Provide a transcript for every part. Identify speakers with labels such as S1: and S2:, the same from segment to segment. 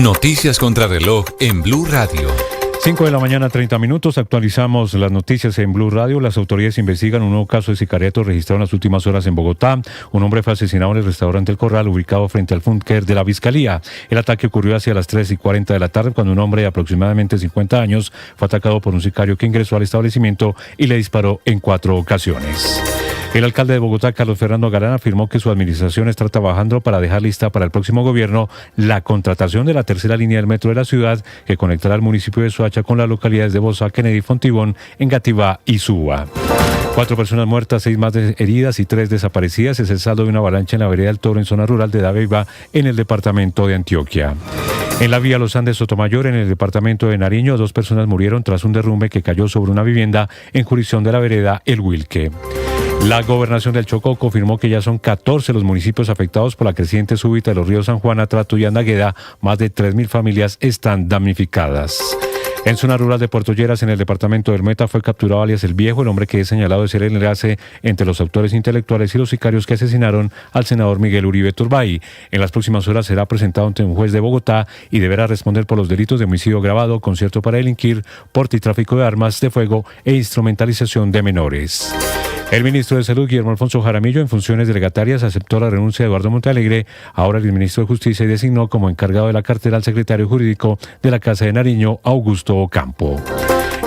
S1: Noticias contra reloj en Blue Radio.
S2: 5 de la mañana, 30 minutos. Actualizamos las noticias en Blue Radio. Las autoridades investigan un nuevo caso de sicariato registrado en las últimas horas en Bogotá. Un hombre fue asesinado en el restaurante El Corral, ubicado frente al búnker de la Fiscalía. El ataque ocurrió hacia las 3:40 de la tarde, cuando un hombre de aproximadamente 50 años fue atacado por un sicario que ingresó al establecimiento y le disparó en 4 ocasiones. El alcalde de Bogotá, Carlos Fernando Galán, afirmó que su administración está trabajando para dejar lista para el próximo gobierno la contratación de la tercera línea del metro de la ciudad, que conectará al municipio de Soacha con las localidades de Bosa, Kennedy, Fontibón, Engativá y Suba. 4 personas muertas, 6 más heridas y 3 desaparecidas es el saldo de una avalancha en la vereda del Toro, en zona rural de Dabeiba, en el departamento de Antioquia. En la vía Los Andes-Sotomayor, en el departamento de Nariño, 2 personas murieron tras un derrumbe que cayó sobre una vivienda en jurisdicción de la vereda El Wilque. La gobernación del Chocó confirmó que ya son 14 los municipios afectados por la creciente súbita de los ríos San Juan, Atrato y Andagueda. Más de 3.000 familias están damnificadas. En zona rural de Puerto Lleras, en el departamento del Meta, fue capturado alias El Viejo, el hombre que es señalado de ser el enlace entre los autores intelectuales y los sicarios que asesinaron al senador Miguel Uribe Turbay. En las próximas horas será presentado ante un juez de Bogotá y deberá responder por los delitos de homicidio agravado, concierto para delinquir, porte y tráfico de armas de fuego e instrumentalización de menores. El ministro de Salud, Guillermo Alfonso Jaramillo, en funciones delegatarias, aceptó la renuncia de Eduardo Montealegre, ahora el ministro de Justicia, y designó como encargado de la cartera al secretario jurídico de la Casa de Nariño, Augusto Ocampo.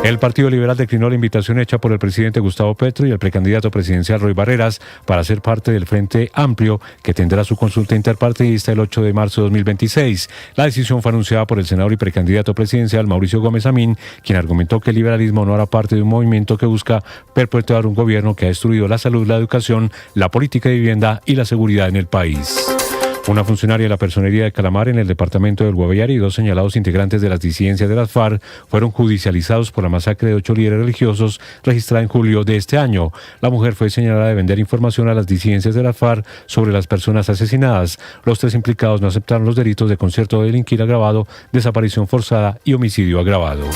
S2: El Partido Liberal declinó la invitación hecha por el presidente Gustavo Petro y el precandidato presidencial Roy Barreras para ser parte del Frente Amplio, que tendrá su consulta interpartidista el 8 de marzo de 2026. La decisión fue anunciada por el senador y precandidato presidencial Mauricio Gómez Amín, quien argumentó que el liberalismo no hará parte de un movimiento que busca perpetuar un gobierno que ha destruido la salud, la educación, la política de vivienda y la seguridad en el país. Una funcionaria de la Personería de Calamar, en el departamento del Guaviare, y 2 señalados integrantes de las disidencias de las FARC fueron judicializados por la masacre de 8 líderes religiosos registrada en julio de este año. La mujer fue señalada de vender información a las disidencias de las FARC sobre las personas asesinadas. Los 3 implicados no aceptaron los delitos de concierto de delinquir agravado, desaparición forzada y homicidio agravado.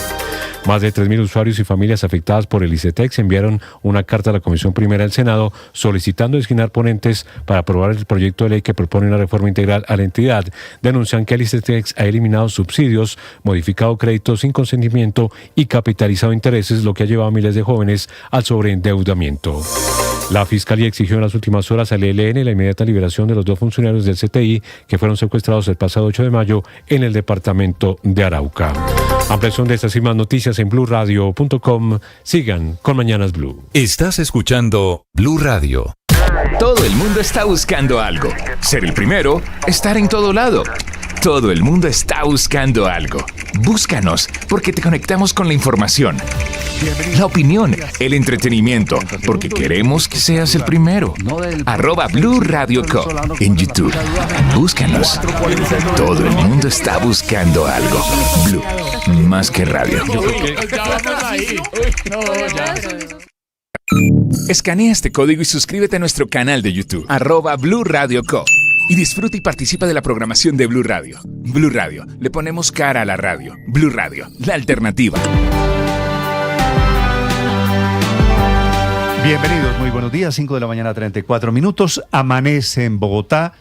S2: Más de 3.000 usuarios y familias afectadas por el ICETEX enviaron una carta a la Comisión Primera del Senado solicitando designar ponentes para aprobar el proyecto de ley que propone una reforma integral a la entidad. Denuncian que el ICETEX ha eliminado subsidios, modificado créditos sin consentimiento y capitalizado intereses, lo que ha llevado a miles de jóvenes al sobreendeudamiento. La Fiscalía exigió en las últimas horas al ELN la inmediata liberación de los 2 funcionarios del CTI que fueron secuestrados el pasado 8 de mayo en el departamento de Arauca. Ampliación de estas y más noticias en bluradio.com. Sigan con Mañanas Blue.
S1: Estás escuchando Blue Radio.
S3: Todo el mundo está buscando algo. Ser el primero, estar en todo lado. Todo el mundo está buscando algo. Búscanos, porque te conectamos con la información, la opinión, el entretenimiento, porque queremos que seas el primero. @Blue Radio Co. en YouTube. Búscanos. Todo el mundo está buscando algo. Blue, más que radio. Escanea este código y suscríbete a nuestro canal de YouTube, @Blue Radio Co. Y disfruta y participa de la programación de Blue Radio. Blue Radio, le ponemos cara a la radio. Blue Radio, la alternativa.
S4: Bienvenidos, muy buenos días, 5 de la mañana, 34 minutos. Amanece en Bogotá.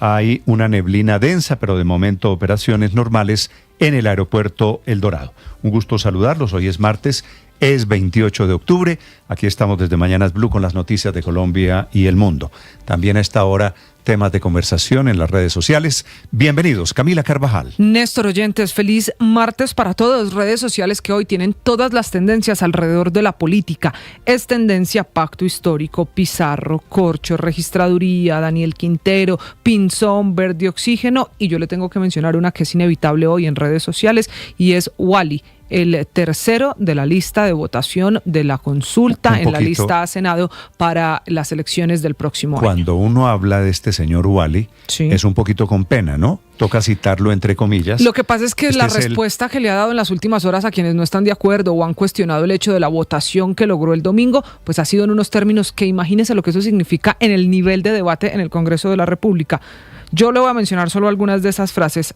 S4: Hay una neblina densa, pero de momento operaciones normales en el aeropuerto El Dorado. Un gusto saludarlos, hoy es martes, es 28 de octubre. Aquí estamos desde Mañanas Blue con las noticias de Colombia y el mundo. También a esta hora, temas de conversación en las redes sociales. Bienvenidos, Camila Carvajal.
S5: Néstor, oyentes, feliz martes para todos. Redes sociales que hoy tienen todas las tendencias alrededor de la política. Es tendencia Pacto Histórico, Pizarro, Corcho, Registraduría, Daniel Quintero, Pinzón, Verde Oxígeno, y yo le tengo que mencionar una que es inevitable hoy en redes sociales, y es Wally, el tercero de la lista de votación de la consulta en la lista a Senado para las elecciones del próximo año.
S4: Cuando uno habla de este señor Wally, sí, es un poquito con pena, ¿no? Toca citarlo entre comillas.
S5: Lo que pasa es que la respuesta que le ha dado en las últimas horas a quienes no están de acuerdo o han cuestionado el hecho de la votación que logró el domingo, pues ha sido en unos términos que imagínense lo que eso significa en el nivel de debate en el Congreso de la República. Yo le voy a mencionar solo algunas de esas frases.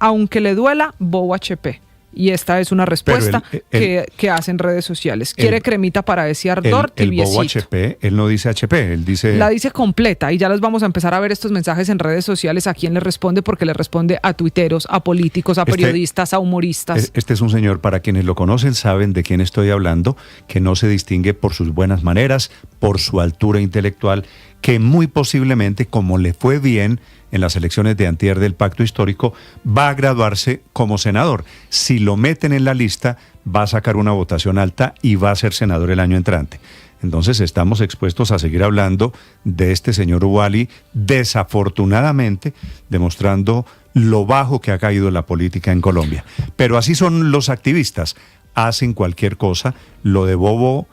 S5: Aunque le duela, Bobo HP. Y esta es una respuesta que hace en redes sociales. Quiere cremita para ese ardor tibiecito.
S4: El bobo HP, él no dice HP, él dice...
S5: La dice completa y ya les vamos a empezar a ver estos mensajes en redes sociales a quién le responde, porque le responde a tuiteros, a políticos, a periodistas, a humoristas.
S4: Este es un señor, para quienes lo conocen saben de quién estoy hablando, que no se distingue por sus buenas maneras, por su altura intelectual, que muy posiblemente, como le fue bien en las elecciones de antier del Pacto Histórico, va a graduarse como senador. Si lo meten en la lista, va a sacar una votación alta y va a ser senador el año entrante. Entonces estamos expuestos a seguir hablando de este señor Ubali, desafortunadamente demostrando lo bajo que ha caído la política en Colombia. Pero así son los activistas, hacen cualquier cosa, lo de bobo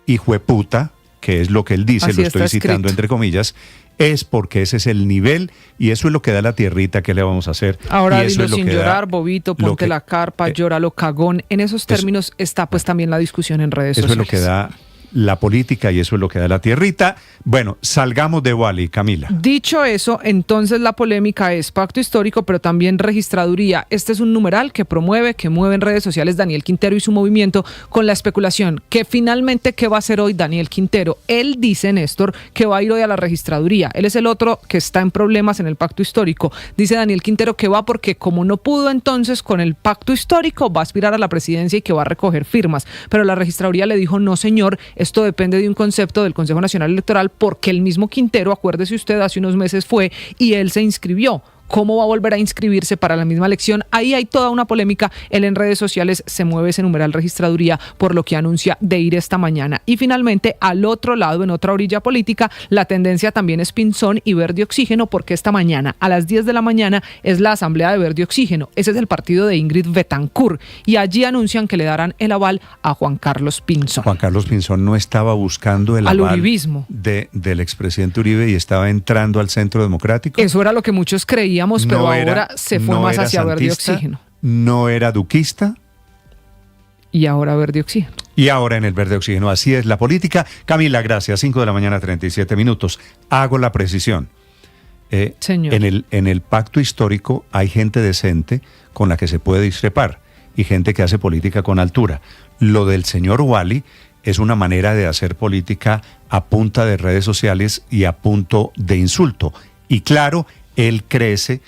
S4: hijueputa, que es lo que él dice,
S5: así
S4: lo estoy citando entre comillas, es porque ese es el nivel y eso es lo que da la tierrita que le vamos a hacer.
S5: Ahora
S4: y eso
S5: dilo
S4: es lo
S5: sin
S4: que
S5: llorar, bobito, ponte la carpa, llóralo cagón. En esos términos está pues también la discusión en redes sociales.
S4: Eso es lo que da la política y eso es lo que da la tierrita. Bueno, salgamos de Ubali, Camila.
S5: Dicho eso, entonces la polémica es pacto histórico, pero también registraduría. Este es un numeral que promueve, que mueve en redes sociales Daniel Quintero y su movimiento con la especulación que finalmente, ¿qué va a hacer hoy Daniel Quintero? Él dice, Néstor, que va a ir hoy a la registraduría. Él es el otro que está en problemas en el pacto histórico. Dice Daniel Quintero que va porque como no pudo entonces con el pacto histórico, va a aspirar a la presidencia y que va a recoger firmas. Pero la registraduría le dijo, no señor, esto depende de un concepto del Consejo Nacional Electoral, porque el mismo Quintero, acuérdese usted, hace unos meses fue y él se inscribió. ¿Cómo va a volver a inscribirse para la misma elección? Ahí hay toda una polémica. Él en redes sociales se mueve ese numeral registraduría por lo que anuncia de ir esta mañana. Y finalmente, al otro lado, en otra orilla política, la tendencia también es Pinzón y Verde Oxígeno, porque esta mañana, a las 10 de la mañana, es la asamblea de Verde Oxígeno. Ese es el partido de Ingrid Betancourt. Y allí anuncian que le darán el aval a Juan Carlos Pinzón.
S4: Juan Carlos Pinzón no estaba buscando el aval
S5: uribismo
S4: del expresidente Uribe y estaba entrando al Centro Democrático.
S5: Eso era lo que muchos creíamos, pero ahora se fue más hacia Verde Oxígeno.
S4: No era duquista.
S5: Y ahora Verde Oxígeno.
S4: Y ahora en el Verde Oxígeno. Así es la política. Camila, gracias. 5 de la mañana, 37 minutos. Hago la precisión.
S5: Señor.
S4: En el pacto histórico hay gente decente con la que se puede discrepar y gente que hace política con altura. Lo del señor Ubali es una manera de hacer política a punta de redes sociales y a punto de insulto. Y claro, él crece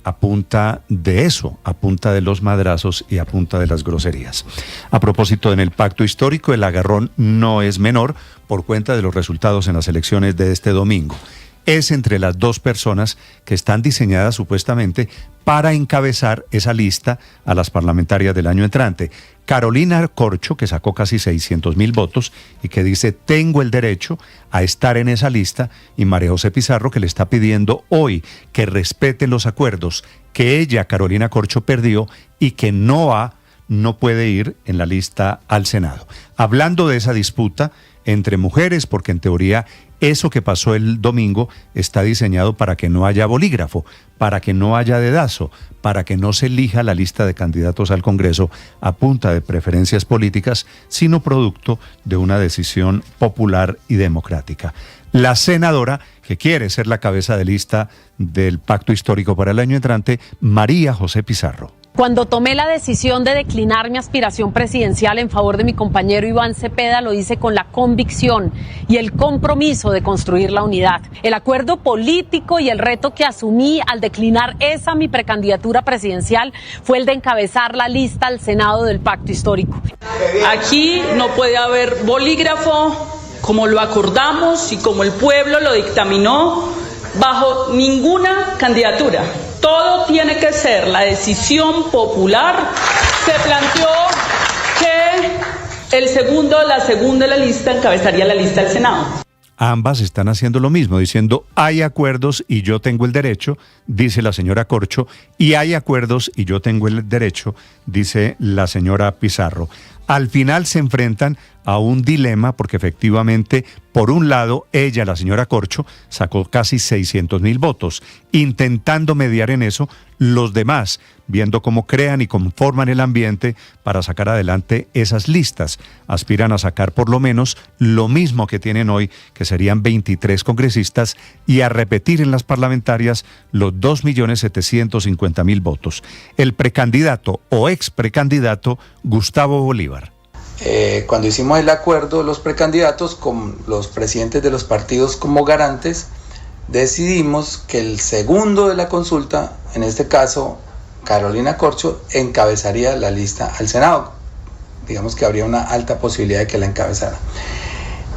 S4: a punta de eso, a punta de los madrazos y a punta de las groserías. A propósito, en el pacto histórico, el agarrón no es menor por cuenta de los resultados en las elecciones de este domingo. Es entre las dos personas que están diseñadas supuestamente para encabezar esa lista a las parlamentarias del año entrante. Carolina Corcho, que sacó casi 600.000 votos y que dice tengo el derecho a estar en esa lista, y María José Pizarro, que le está pidiendo hoy que respeten los acuerdos que ella, Carolina Corcho, perdió y que no puede ir en la lista al Senado. Hablando de esa disputa entre mujeres, porque en teoría eso que pasó el domingo está diseñado para que no haya bolígrafo, para que no haya dedazo, para que no se elija la lista de candidatos al Congreso a punta de preferencias políticas, sino producto de una decisión popular y democrática. La senadora que quiere ser la cabeza de lista del pacto histórico para el año entrante, María José Pizarro.
S6: Cuando tomé la decisión de declinar mi aspiración presidencial en favor de mi compañero Iván Cepeda, lo hice con la convicción y el compromiso de construir la unidad. El acuerdo político y el reto que asumí al declinar esa mi precandidatura presidencial fue el de encabezar la lista al Senado del Pacto Histórico.
S7: Aquí no puede haber bolígrafo como lo acordamos y como el pueblo lo dictaminó bajo ninguna candidatura. Todo tiene que ser la decisión popular. Se planteó que la segunda de la lista encabezaría la lista del Senado.
S4: Ambas están haciendo lo mismo, diciendo hay acuerdos y yo tengo el derecho, dice la señora Corcho, y hay acuerdos y yo tengo el derecho, dice la señora Pizarro. Al final se enfrentan a un dilema porque efectivamente, por un lado, ella, la señora Corcho, sacó casi 600,000 votos. Intentando mediar en eso, los demás, viendo cómo crean y conforman el ambiente para sacar adelante esas listas, aspiran a sacar por lo menos lo mismo que tienen hoy, que serían 23 congresistas, y a repetir en las parlamentarias los 2.750.000 votos. El precandidato o ex precandidato Gustavo Bolívar.
S8: Cuando hicimos el acuerdo, los precandidatos con los presidentes de los partidos como garantes, decidimos que el segundo de la consulta, en este caso Carolina Corcho, encabezaría la lista al Senado. Digamos que habría una alta posibilidad de que la encabezara.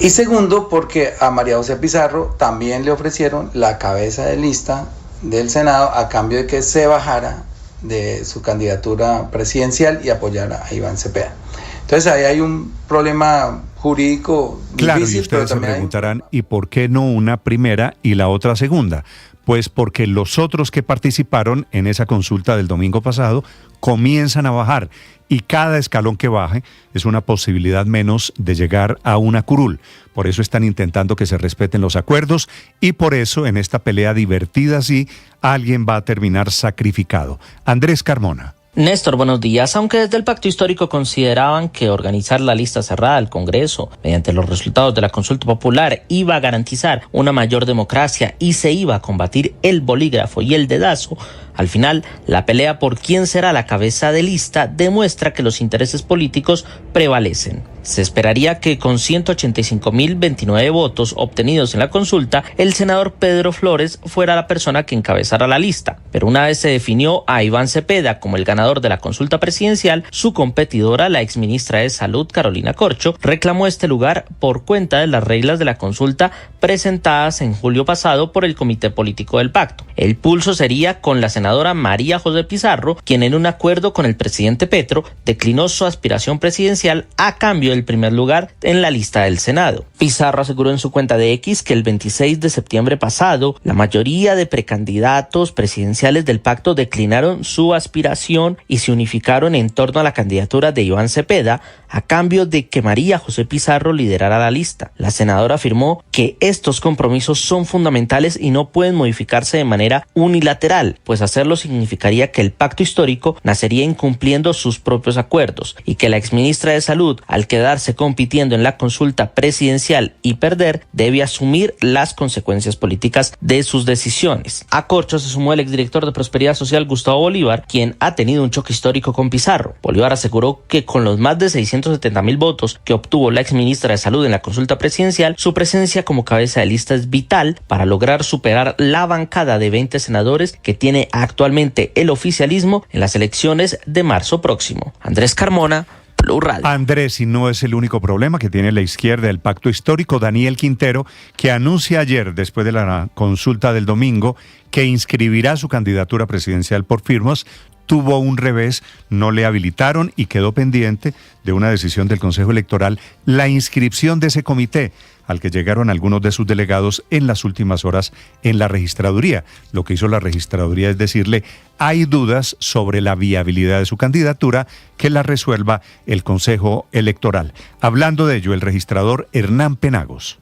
S8: Y segundo, porque a María José Pizarro también le ofrecieron la cabeza de lista del Senado a cambio de que se bajara de su candidatura presidencial y apoyara a Iván Cepeda. Entonces ahí hay un problema jurídico
S4: claro,
S8: difícil.
S4: Y ustedes se preguntarán, ¿y por qué no una primera y la otra segunda? Pues porque los otros que participaron en esa consulta del domingo pasado comienzan a bajar y cada escalón que baje es una posibilidad menos de llegar a una curul. Por eso están intentando que se respeten los acuerdos y por eso en esta pelea divertida sí, alguien va a terminar sacrificado. Andrés Carmona.
S9: Néstor, buenos días. Aunque desde el Pacto Histórico consideraban que organizar la lista cerrada al Congreso mediante los resultados de la consulta popular iba a garantizar una mayor democracia y se iba a combatir el bolígrafo y el dedazo, al final, la pelea por quién será la cabeza de lista demuestra que los intereses políticos prevalecen. Se esperaría que con 185.029 votos obtenidos en la consulta, el senador Pedro Flores fuera la persona que encabezara la lista. Pero una vez se definió a Iván Cepeda como el ganador de la consulta presidencial, su competidora, la exministra de Salud, Carolina Corcho, reclamó este lugar por cuenta de las reglas de la consulta presentadas en julio pasado por el Comité Político del Pacto. El pulso sería con la senadora María José Pizarro, quien en un acuerdo con el presidente Petro declinó su aspiración presidencial a cambio del primer lugar en la lista del Senado. Pizarro aseguró en su cuenta de X que el 26 de septiembre pasado, la mayoría de precandidatos presidenciales del pacto declinaron su aspiración y se unificaron en torno a la candidatura de Iván Cepeda a cambio de que María José Pizarro liderara la lista. La senadora afirmó que estos compromisos son fundamentales y no pueden modificarse de manera unilateral, pues hacerlo significaría que el pacto histórico nacería incumpliendo sus propios acuerdos y que la exministra de Salud, al quedarse compitiendo en la consulta presidencial y perder, debe asumir las consecuencias políticas de sus decisiones. A Corcho se sumó el exdirector de Prosperidad Social Gustavo Bolívar, quien ha tenido un choque histórico con Pizarro. Bolívar aseguró que con los más de 670.000 votos que obtuvo la exministra de Salud en la consulta presidencial, su presencia como cabeza de lista es vital para lograr superar la bancada de 20 senadores que tiene actualmente el oficialismo en las elecciones de marzo próximo. Andrés Carmona, Blue Radio.
S4: Andrés, y no es el único problema que tiene la izquierda del pacto histórico. Daniel Quintero, que anuncia ayer, después de la consulta del domingo, que inscribirá su candidatura presidencial por firmas, tuvo un revés, no le habilitaron y quedó pendiente de una decisión del Consejo Electoral la inscripción de ese comité, al que llegaron algunos de sus delegados en las últimas horas en la registraduría. Lo que hizo la registraduría es decirle, hay dudas sobre la viabilidad de su candidatura, que la resuelva el Consejo Electoral. Hablando de ello, el registrador Hernán Penagos.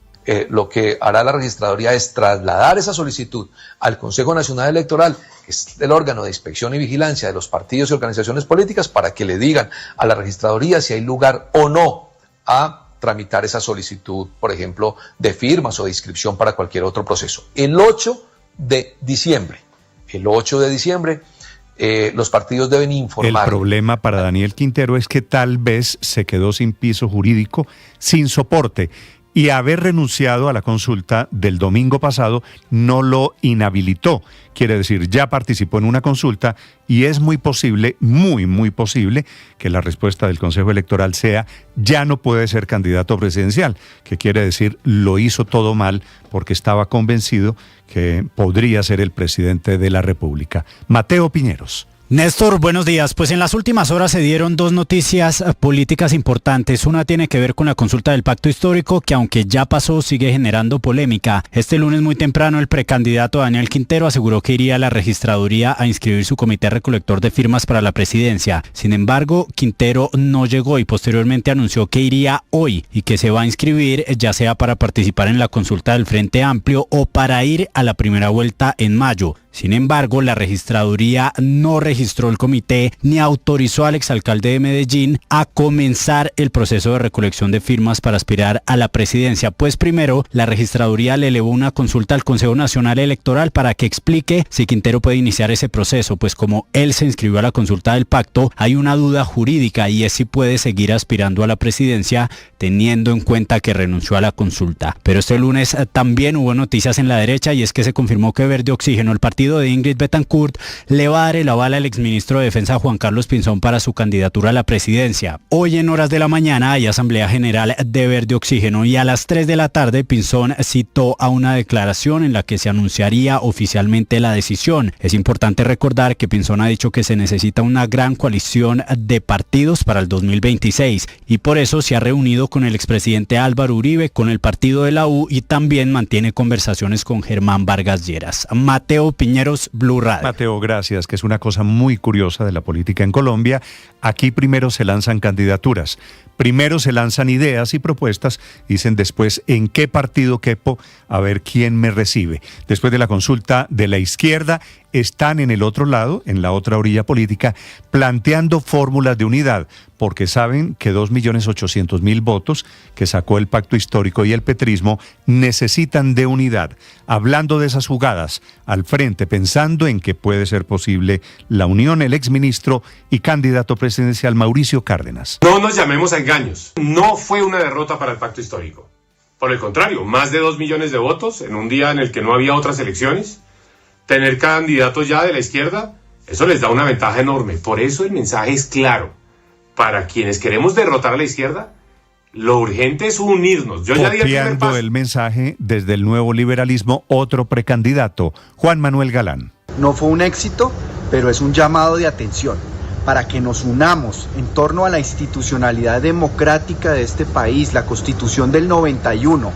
S10: Lo que hará la registraduría es trasladar esa solicitud al Consejo Nacional Electoral, que es el órgano de inspección y vigilancia de los partidos y organizaciones políticas, para que le digan a la registraduría si hay lugar o no a tramitar esa solicitud, por ejemplo, de firmas o de inscripción para cualquier otro proceso. El 8 de diciembre, los partidos deben informar.
S4: El problema para Daniel Quintero es que tal vez se quedó sin piso jurídico, sin soporte, y haber renunciado a la consulta del domingo pasado no lo inhabilitó. Quiere decir, ya participó en una consulta y es muy posible, muy posible, que la respuesta del Consejo Electoral sea ya no puede ser candidato presidencial, que quiere decir lo hizo todo mal porque estaba convencido que podría ser el presidente de la República. Mateo Piñeros.
S11: Néstor, buenos días. Pues en las últimas horas se dieron dos noticias políticas importantes. Una tiene que ver con la consulta del pacto histórico, que aunque ya pasó, sigue generando polémica. Este lunes muy temprano el precandidato Daniel Quintero aseguró que iría a la registraduría a inscribir su comité recolector de firmas para la presidencia. Sin embargo, Quintero no llegó y posteriormente anunció que iría hoy y que se va a inscribir, ya sea para participar en la consulta del Frente Amplio o para ir a la primera vuelta en mayo. Sin embargo, la registraduría no registró el comité ni autorizó al exalcalde de Medellín a comenzar el proceso de recolección de firmas para aspirar a la presidencia. Pues primero, la registraduría le elevó una consulta al Consejo Nacional Electoral para que explique si Quintero puede iniciar ese proceso, pues como él se inscribió a la consulta del pacto, hay una duda jurídica y es si puede seguir aspirando a la presidencia teniendo en cuenta que renunció a la consulta. Pero este lunes también hubo noticias en la derecha y es que se confirmó que Verde Oxígeno, el partido de Ingrid Betancourt, le va a dar el aval al exministro de Defensa Juan Carlos Pinzón para su candidatura a la presidencia. Hoy en horas de la mañana hay Asamblea General de Verde Oxígeno y a las 3 de la tarde Pinzón citó a una declaración en la que se anunciaría oficialmente la decisión. Es importante recordar que Pinzón ha dicho que se necesita una gran coalición de partidos para el 2026 y por eso se ha reunido con el expresidente Álvaro Uribe, con el partido de la U y también mantiene conversaciones con Germán Vargas Lleras. Mateo Piñeros, Blue Radio.
S4: Mateo, gracias, que es una cosa muy curiosa de la política en Colombia. Aquí primero se lanzan candidaturas, primero se lanzan ideas y propuestas, dicen después en qué partido quepo, a ver quién me recibe. Después de la consulta de la izquierda, están en el otro lado, en la otra orilla política, planteando fórmulas de unidad, porque saben que 2.800.000 votos que sacó el pacto histórico y el petrismo necesitan de unidad. Hablando de esas jugadas al frente, pensando en que puede ser posible la unión, el exministro y candidato presidencial Mauricio Cárdenas.
S12: No nos llamemos a engaños. No fue una derrota para el pacto histórico. Por el contrario, más de 2 millones de votos en un día en el que no había otras elecciones. Tener candidatos ya de la izquierda, eso les da una ventaja enorme. Por eso el mensaje es claro. Para quienes queremos derrotar a la izquierda, lo urgente es unirnos. Yo ya di el primer paso.
S4: El mensaje desde el nuevo liberalismo, otro precandidato, Juan Manuel Galán.
S13: No fue un éxito, pero es un llamado de atención para que nos unamos en torno a la institucionalidad democrática de este país, la Constitución del 91,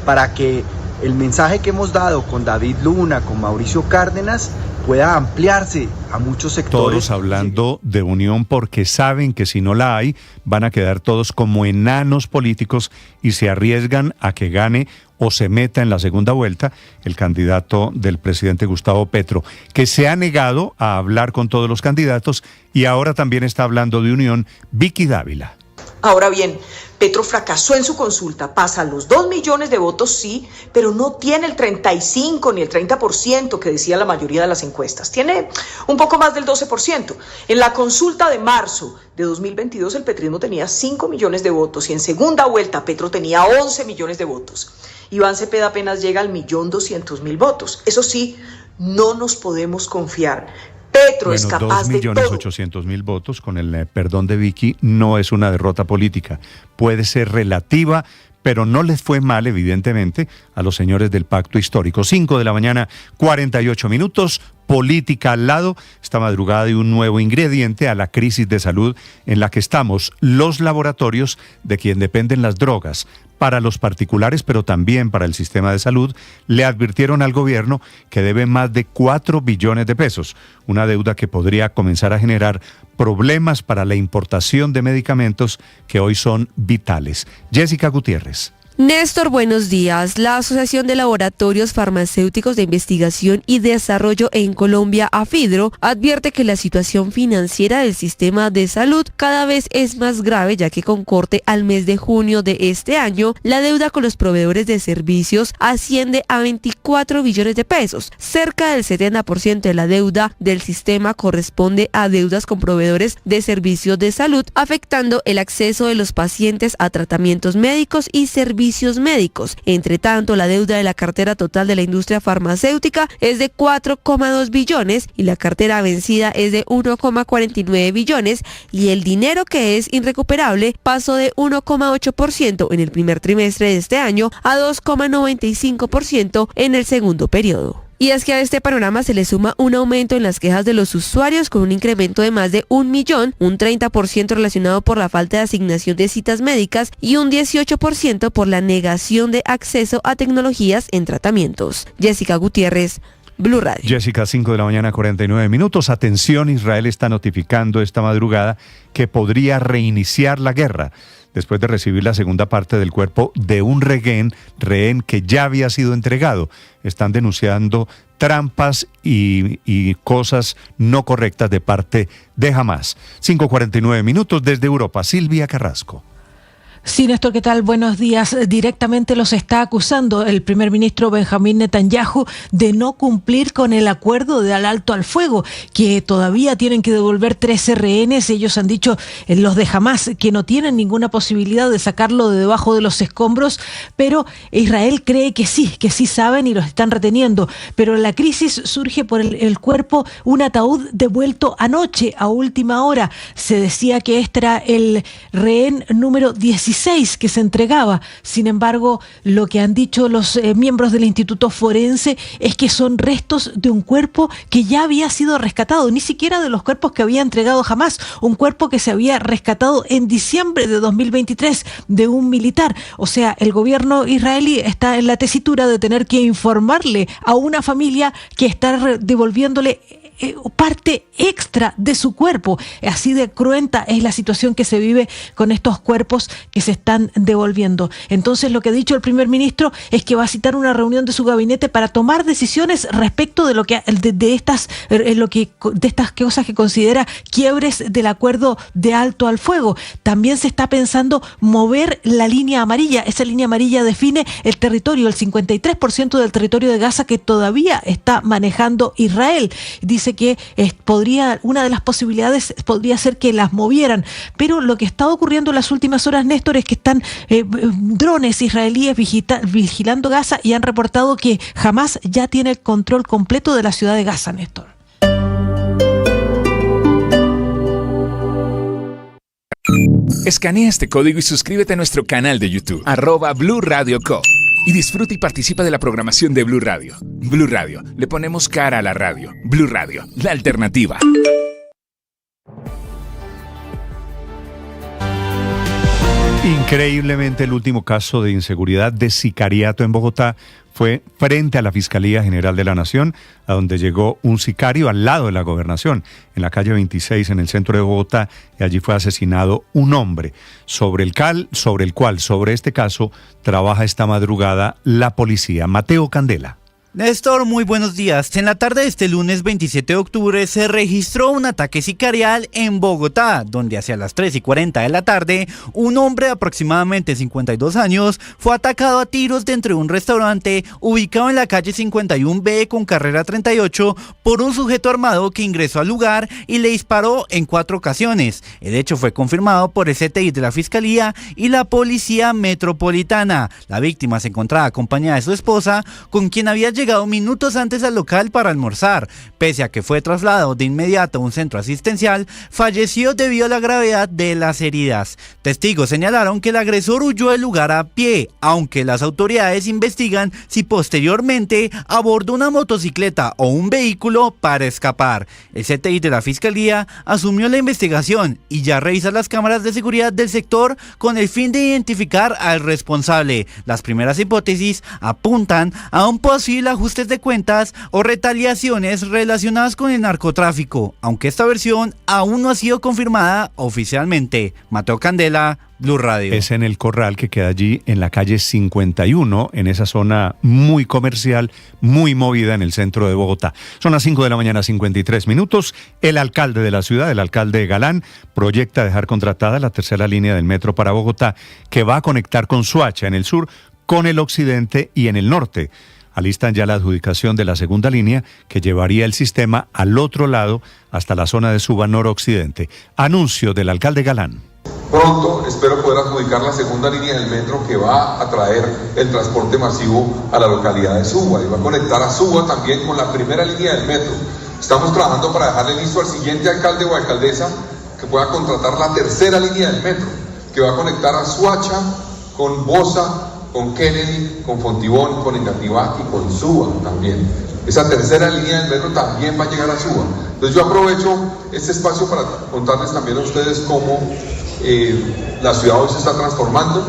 S13: para que el mensaje que hemos dado con David Luna, con Mauricio Cárdenas, pueda ampliarse a muchos sectores.
S4: Todos hablando de unión porque saben que si no la hay, van a quedar todos como enanos políticos y se arriesgan a que gane o se meta en la segunda vuelta el candidato del presidente Gustavo Petro, que se ha negado a hablar con todos los candidatos y ahora también está hablando de unión Vicky Dávila.
S14: Ahora bien, Petro fracasó en su consulta, pasa los 2 millones de votos, sí, pero no tiene el 35 ni el 30% que decía la mayoría de las encuestas, tiene un poco más del 12%. En la consulta de marzo de 2022 el petrismo tenía 5 millones de votos y en segunda vuelta Petro tenía 11 millones de votos. Iván Cepeda apenas llega al 1.200.000 votos. Eso sí, no nos podemos confiar. Petro es capaz de todo.
S4: 2.800.000 votos, con el perdón de Vicky, no es una derrota política. Puede ser relativa, pero no les fue mal, evidentemente, a los señores del pacto histórico. 5 de la mañana, 48 minutos. Política al lado. Esta madrugada de un nuevo ingrediente a la crisis de salud en la que estamos. Los laboratorios de quien dependen las drogas. Para los particulares, pero también para el sistema de salud, le advirtieron al gobierno que debe más de 4 billones de pesos. Una deuda que podría comenzar a generar problemas para la importación de medicamentos que hoy son vitales. Jessica Gutiérrez.
S15: Néstor, buenos días. La Asociación de Laboratorios Farmacéuticos de Investigación y Desarrollo en Colombia, AFIDRO, advierte que la situación financiera del sistema de salud cada vez es más grave, ya que con corte al mes de junio de este año, la deuda con los proveedores de servicios asciende a 24 billones de pesos. Cerca del 70% de la deuda del sistema corresponde a deudas con proveedores de servicios de salud, afectando el acceso de los pacientes a tratamientos médicos y servicios médicos. Entre tanto, la deuda de la cartera total de la industria farmacéutica es de 4,2 billones y la cartera vencida es de 1,49 billones y el dinero que es irrecuperable pasó de 1,8% en el primer trimestre de este año a 2,95% en el segundo periodo. Y es que a este panorama se le suma un aumento en las quejas de los usuarios con un incremento de más de 1 millón, un 30% relacionado por la falta de asignación de citas médicas y un 18% por la negación de acceso a tecnologías en tratamientos. Jessica Gutiérrez, Blue Radio.
S4: Jessica, 5 de la mañana, 49 minutos. Atención, Israel está notificando esta madrugada que podría reiniciar la guerra después de recibir la segunda parte del cuerpo de un rehén que ya había sido entregado. Están denunciando trampas y cosas no correctas de parte de Hamás. 5:49 minutos desde Europa. Silvia Carrasco.
S16: Sí, Néstor, ¿qué tal? Buenos días. Directamente los está acusando el primer ministro Benjamín Netanyahu de no cumplir con el acuerdo de alto al fuego, que todavía tienen que devolver 13 rehenes. Ellos han dicho, los de Hamás, que no tienen ninguna posibilidad de sacarlo de debajo de los escombros, pero Israel cree que sí saben y los están reteniendo. Pero la crisis surge por el cuerpo, un ataúd devuelto anoche a última hora. Se decía que este era el rehén número 16 que se entregaba. Sin embargo, lo que han dicho los miembros del Instituto Forense es que son restos de un cuerpo que ya había sido rescatado, ni siquiera de los cuerpos que había entregado Hamás, un cuerpo que se había rescatado en diciembre de 2023 de un militar. O sea, el gobierno israelí está en la tesitura de tener que informarle a una familia que está devolviéndole parte extra de su cuerpo. Así de cruenta es la situación que se vive con estos cuerpos que se están devolviendo. Entonces, lo que ha dicho el primer ministro es que va a citar una reunión de su gabinete para tomar decisiones respecto de lo que de estas cosas que considera quiebres del acuerdo de alto al fuego. También se está pensando mover la línea amarilla. Esa línea amarilla define el territorio, el 53% del territorio de Gaza que todavía está manejando Israel. Dice que una de las posibilidades podría ser que las movieran, pero lo que está ocurriendo en las últimas horas, Néstor, es que están drones israelíes vigilando Gaza y han reportado que Hamás ya tiene el control completo de la ciudad de Gaza, Néstor.
S3: Escanea este código y suscríbete a nuestro canal de YouTube, @Blue Radio Co. Y disfruta y participa de la programación de Blue Radio. Blue Radio, le ponemos cara a la radio. Blue Radio, la alternativa.
S4: Increíblemente, el último caso de inseguridad de sicariato en Bogotá fue frente a la Fiscalía General de la Nación, a donde llegó un sicario al lado de la gobernación, en la calle 26, en el centro de Bogotá, y allí fue asesinado un hombre, sobre este caso trabaja esta madrugada la policía. Mateo Candela.
S17: Néstor, muy buenos días. En la tarde de este lunes 27 de octubre se registró un ataque sicarial en Bogotá, donde hacia las 3:40 de la tarde, un hombre de aproximadamente 52 años fue atacado a tiros dentro de un restaurante ubicado en la calle 51B con carrera 38 por un sujeto armado que ingresó al lugar y le disparó en 4 ocasiones. El hecho fue confirmado por el CTI de la Fiscalía y la Policía Metropolitana. La víctima se encontraba acompañada de su esposa, con quien había llegado minutos antes al local para almorzar. Pese a que fue trasladado de inmediato a un centro asistencial, falleció debido a la gravedad de las heridas. Testigos señalaron que el agresor huyó del lugar a pie, aunque las autoridades investigan si posteriormente abordó una motocicleta o un vehículo para escapar. El CTI de la Fiscalía asumió la investigación y ya revisa las cámaras de seguridad del sector con el fin de identificar al responsable. Las primeras hipótesis apuntan a un posible ajustes de cuentas o retaliaciones relacionadas con el narcotráfico, aunque esta versión aún no ha sido confirmada oficialmente. Mateo Candela, Blue Radio.
S4: Es en el Corral, que queda allí en la calle 51, en esa zona muy comercial, muy movida en el centro de Bogotá. Son las 5 de la mañana, 53 minutos. El alcalde de la ciudad, el alcalde Galán, proyecta dejar contratada la tercera línea del metro para Bogotá, que va a conectar con Soacha en el sur, con el occidente y en el norte. Alistan ya la adjudicación de la segunda línea, que llevaría el sistema al otro lado hasta la zona de Suba noroccidente. Anuncio del alcalde Galán.
S18: Pronto espero poder adjudicar la segunda línea del metro, que va a traer el transporte masivo a la localidad de Suba y va a conectar a Suba también con la primera línea del metro. Estamos trabajando para dejarle listo al siguiente alcalde o alcaldesa que pueda contratar la tercera línea del metro, que va a conectar a Soacha con Bosa, con Kennedy, con Fontibón, con Engativá y con Suba también. Esa tercera línea del metro también va a llegar a Suba. Entonces yo aprovecho este espacio para contarles también a ustedes cómo la ciudad hoy se está transformando,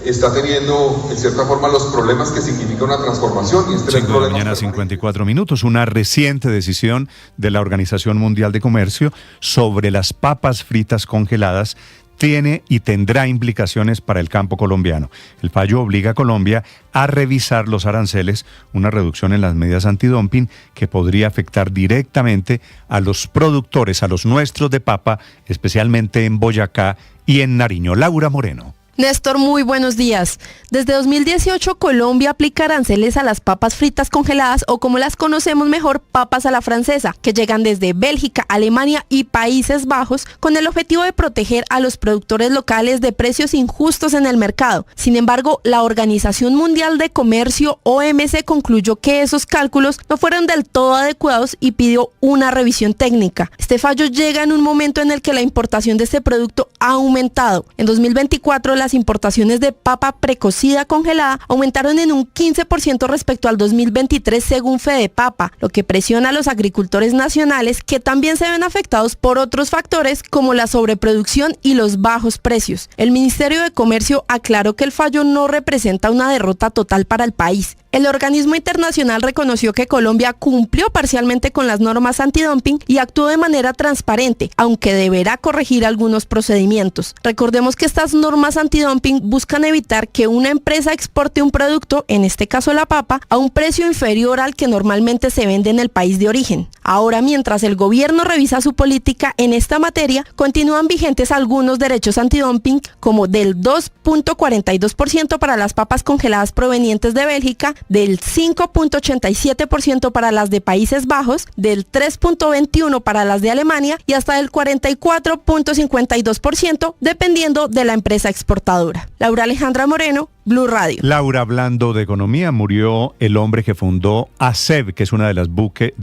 S18: está teniendo en cierta forma los problemas que significa una transformación. Y
S4: 5 de la mañana, 54 minutos. Una reciente decisión de la Organización Mundial de Comercio sobre las papas fritas congeladas tiene y tendrá implicaciones para el campo colombiano. El fallo obliga a Colombia a revisar los aranceles, una reducción en las medidas antidumping que podría afectar directamente a los productores, a los nuestros de papa, especialmente en Boyacá y en Nariño. Laura Moreno.
S19: Néstor, muy buenos días. Desde 2018, Colombia aplica aranceles a las papas fritas congeladas o como las conocemos mejor, papas a la francesa, que llegan desde Bélgica, Alemania y Países Bajos con el objetivo de proteger a los productores locales de precios injustos en el mercado. Sin embargo, la Organización Mundial de Comercio, OMC, concluyó que esos cálculos no fueron del todo adecuados y pidió una revisión técnica. Este fallo llega en un momento en el que la importación de este producto ha aumentado. En 2024, las importaciones de papa precocida congelada aumentaron en un 15% respecto al 2023 según Fedepapa, lo que presiona a los agricultores nacionales que también se ven afectados por otros factores como la sobreproducción y los bajos precios. El Ministerio de Comercio aclaró que el fallo no representa una derrota total para el país. El organismo internacional reconoció que Colombia cumplió parcialmente con las normas antidumping y actuó de manera transparente, aunque deberá corregir algunos procedimientos. Recordemos que estas normas antidumping buscan evitar que una empresa exporte un producto, en este caso la papa, a un precio inferior al que normalmente se vende en el país de origen. Ahora, mientras el gobierno revisa su política en esta materia, continúan vigentes algunos derechos antidumping, como del 2.42% para las papas congeladas provenientes de Bélgica, del 5.87% para las de Países Bajos, del 3.21% para las de Alemania y hasta del 44.52% dependiendo de la empresa exportadora. Laura Alejandra Moreno, Blue Radio.
S4: Laura, hablando de economía, murió el hombre que fundó ASEB, que es una de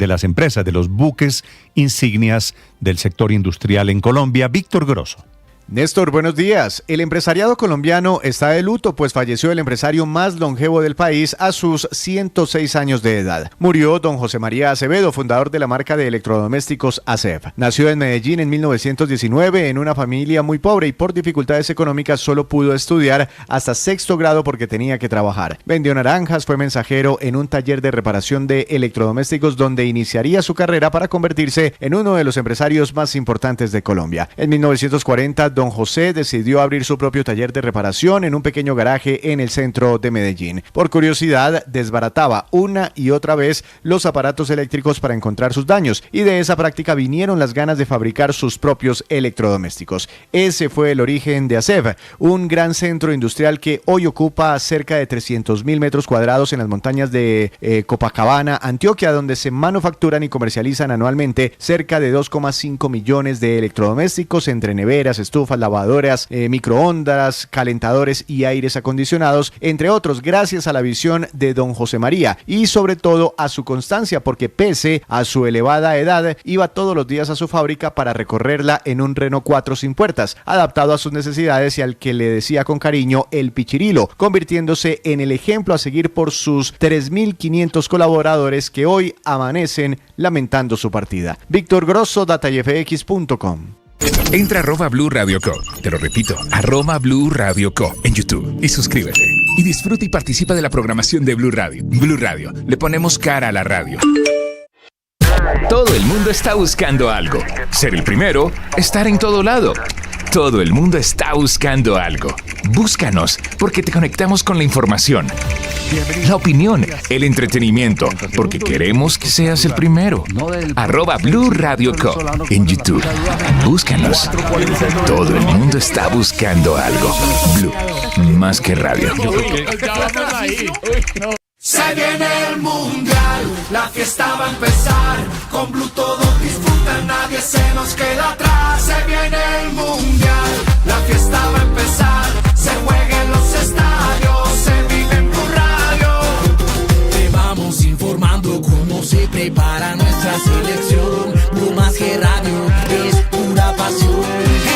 S4: las empresas, de los buques insignias del sector industrial en Colombia. Víctor Grosso.
S20: Néstor, buenos días. El empresariado colombiano está de luto, pues falleció el empresario más longevo del país a sus 106 años de edad. Murió don José María Acevedo, fundador de la marca de electrodomésticos ASEF. Nació en Medellín en 1919 en una familia muy pobre y por dificultades económicas solo pudo estudiar hasta sexto grado porque tenía que trabajar. Vendió naranjas, fue mensajero en un taller de reparación de electrodomésticos donde iniciaría su carrera para convertirse en uno de los empresarios más importantes de Colombia. En 1940, don José decidió abrir su propio taller de reparación en un pequeño garaje en el centro de Medellín. Por curiosidad, desbarataba una y otra vez los aparatos eléctricos para encontrar sus daños y de esa práctica vinieron las ganas de fabricar sus propios electrodomésticos. Ese fue el origen de ASEF, un gran centro industrial que hoy ocupa cerca de 300.000 metros cuadrados en las montañas de Copacabana, Antioquia, donde se manufacturan y comercializan anualmente cerca de 2,5 millones de electrodomésticos entre neveras, estufas, lavadoras, microondas, calentadores y aires acondicionados, entre otros, gracias a la visión de don José María y sobre todo a su constancia, porque pese a su elevada edad, iba todos los días a su fábrica para recorrerla en un Renault 4 sin puertas, adaptado a sus necesidades y al que le decía con cariño el Pichirilo, convirtiéndose en el ejemplo a seguir por sus 3.500 colaboradores que hoy amanecen lamentando su partida. Víctor Grosso, datayfx.com.
S3: Entra a @Blue Radio Co. Te lo repito, @Blue Radio Co. en YouTube y suscríbete. Y disfruta y participa de la programación de Blue Radio. Blue Radio, le ponemos cara a la radio. Todo el mundo está buscando algo. Ser el primero, estar en todo lado. Todo el mundo está buscando algo. Búscanos, porque te conectamos con la información, la opinión, el entretenimiento, porque queremos que seas el primero. @Blue Radio Co. en YouTube. Búscanos. Todo el mundo está buscando algo. Blue, más que radio.
S21: Se viene el mundial, la fiesta va a empezar. Con Blue todos disfrutan, nadie se nos queda atrás. Se viene el mundial, la fiesta va a empezar. Se juega en los estadios, se vive en Blue Radio. Te vamos informando cómo se prepara nuestra selección. Blue más que radio, es pura pasión.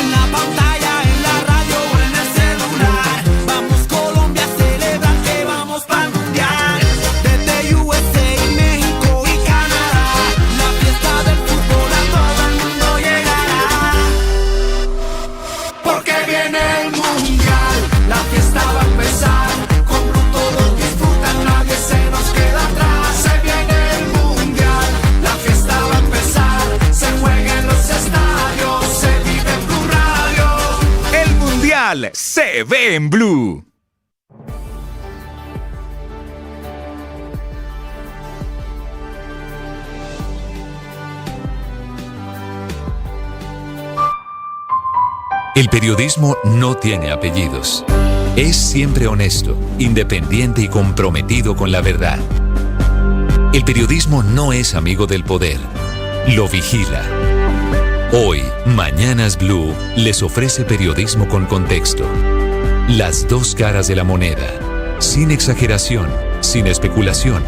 S21: En la pantalla, en la radio o en el celular. Vamos Colombia a celebrar que vamos para el mundial. Desde USA, México y
S3: Mundial se ve en Blue.
S1: El periodismo no tiene apellidos. Es siempre honesto, independiente y comprometido con la verdad. El periodismo no es amigo del poder, lo vigila. Hoy, Mañanas Blue les ofrece periodismo con contexto. Las dos caras de la moneda, sin exageración, sin especulación.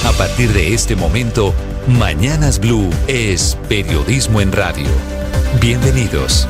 S1: A partir de este momento, Mañanas Blue es periodismo en radio. Bienvenidos.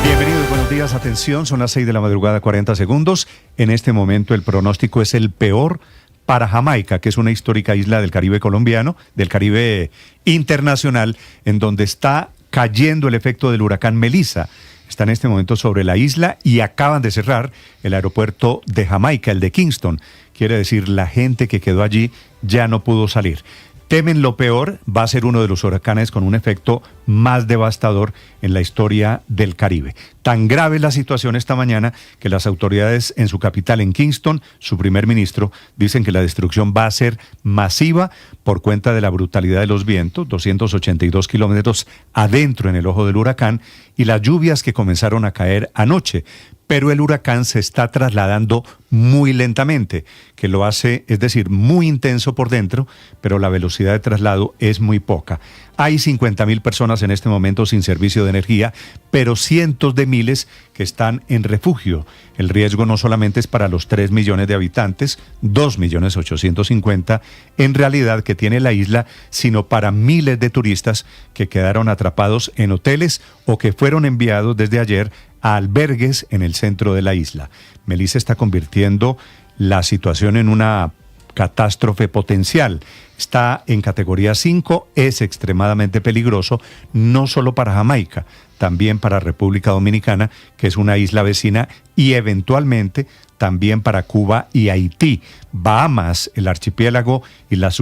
S4: Bienvenidos, buenos días, atención, son las 6 de la madrugada, 40 segundos. En este momento el pronóstico es el peor para Jamaica, que es una histórica isla del Caribe colombiano, del Caribe internacional, en donde está cayendo el efecto del huracán Melissa. Está en este momento sobre la isla y acaban de cerrar el aeropuerto de Jamaica, el de Kingston. Quiere decir, la gente que quedó allí ya no pudo salir. Temen lo peor, va a ser uno de los huracanes con un efecto más devastador en la historia del Caribe. Tan grave es la situación esta mañana que las autoridades en su capital, en Kingston, su primer ministro, dicen que la destrucción va a ser masiva por cuenta de la brutalidad de los vientos, 282 kilómetros adentro en el ojo del huracán, y las lluvias que comenzaron a caer anoche. Pero el huracán se está trasladando muy lentamente, que lo hace, es decir, muy intenso por dentro, pero la velocidad de traslado es muy poca. Hay 50.000 personas en este momento sin servicio de energía, pero cientos de miles que están en refugio. El riesgo no solamente es para los 3 millones de habitantes, 2.850.000 en realidad que tiene la isla, sino para miles de turistas que quedaron atrapados en hoteles o que fueron enviados desde ayer a albergues en el centro de la isla. Melissa está convirtiendo la situación en una catástrofe potencial. Está en categoría 5, es extremadamente peligroso, no solo para Jamaica, también para República Dominicana, que es una isla vecina, y eventualmente también para Cuba y Haití, Bahamas, el archipiélago y las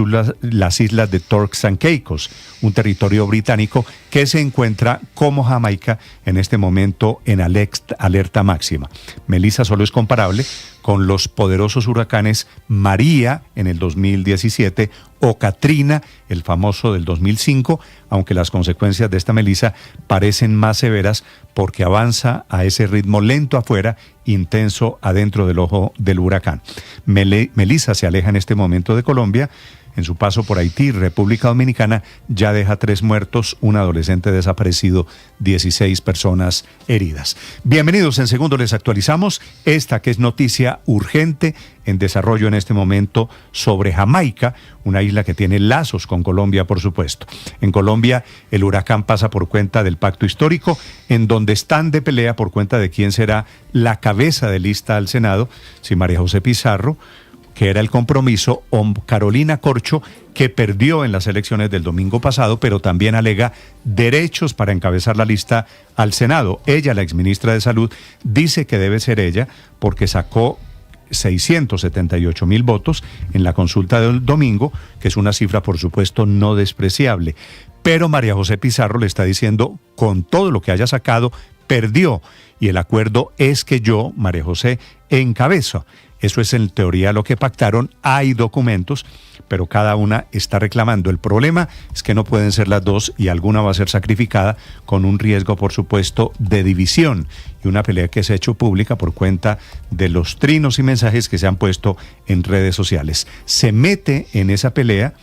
S4: islas de Turks and Caicos, un territorio británico que se encuentra como Jamaica en este momento en alerta máxima. Melissa solo es comparable con los poderosos huracanes María en el 2017 o Katrina, el famoso del 2005, aunque las consecuencias de esta Melissa parecen más severas porque avanza a ese ritmo lento afuera, intenso adentro del ojo del huracán. Melissa se aleja en este momento de Colombia. En su paso por Haití y República Dominicana ya deja 3 muertos, un adolescente desaparecido, 16 personas heridas. Bienvenidos, en segundo les actualizamos esta que es noticia urgente en desarrollo en este momento sobre Jamaica, una isla que tiene lazos con Colombia, por supuesto. En Colombia el huracán pasa por cuenta del pacto histórico, en donde están de pelea por cuenta de quién será la cabeza de lista al Senado, si María José Pizarro, que era el compromiso, o Carolina Corcho, que perdió en las elecciones del domingo pasado, pero también alega derechos para encabezar la lista al Senado. Ella, la exministra de Salud, dice que debe ser ella porque sacó 678.000 votos en la consulta del domingo, que es una cifra, por supuesto, no despreciable. Pero María José Pizarro le está diciendo, con todo lo que haya sacado, perdió. Y el acuerdo es que yo, María José, encabezo. Eso es en teoría lo que pactaron. Hay documentos, pero cada una está reclamando. El problema es que no pueden ser las dos y alguna va a ser sacrificada con un riesgo, por supuesto, de división y una pelea que se ha hecho pública por cuenta de los trinos y mensajes que se han puesto en redes sociales. Se mete en esa pelea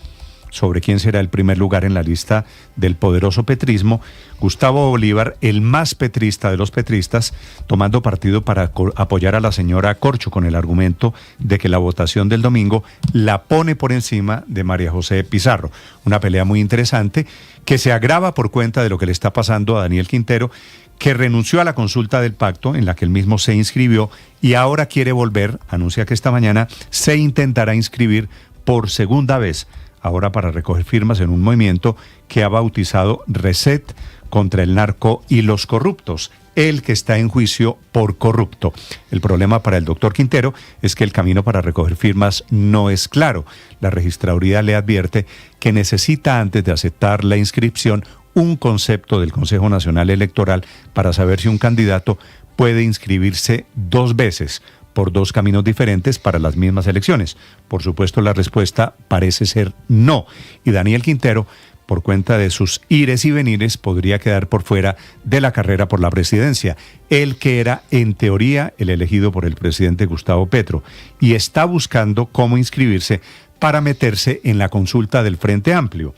S4: sobre quién será el primer lugar en la lista del poderoso petrismo, Gustavo Bolívar, el más petrista de los petristas, tomando partido para apoyar a la señora Corcho con el argumento de que la votación del domingo la pone por encima de María José Pizarro. Una pelea muy interesante que se agrava por cuenta de lo que le está pasando a Daniel Quintero, que renunció a la consulta del pacto en la que él mismo se inscribió y ahora quiere volver. Anuncia que esta mañana se intentará inscribir por segunda vez, ahora para recoger firmas en un movimiento que ha bautizado Reset contra el narco y los corruptos. el que está en juicio por corrupto. El problema para el doctor Quintero es que el camino para recoger firmas no es claro. La registraduría le advierte que necesita, antes de aceptar la inscripción, un concepto del Consejo Nacional Electoral para saber si un candidato puede inscribirse 2 veces por 2 caminos diferentes para las mismas elecciones. Por supuesto, la respuesta parece ser no. Y Daniel Quintero, por cuenta de sus ires y venires, podría quedar por fuera de la carrera por la presidencia. Él que era, en teoría, el elegido por el presidente Gustavo Petro, y está buscando cómo inscribirse para meterse en la consulta del Frente Amplio,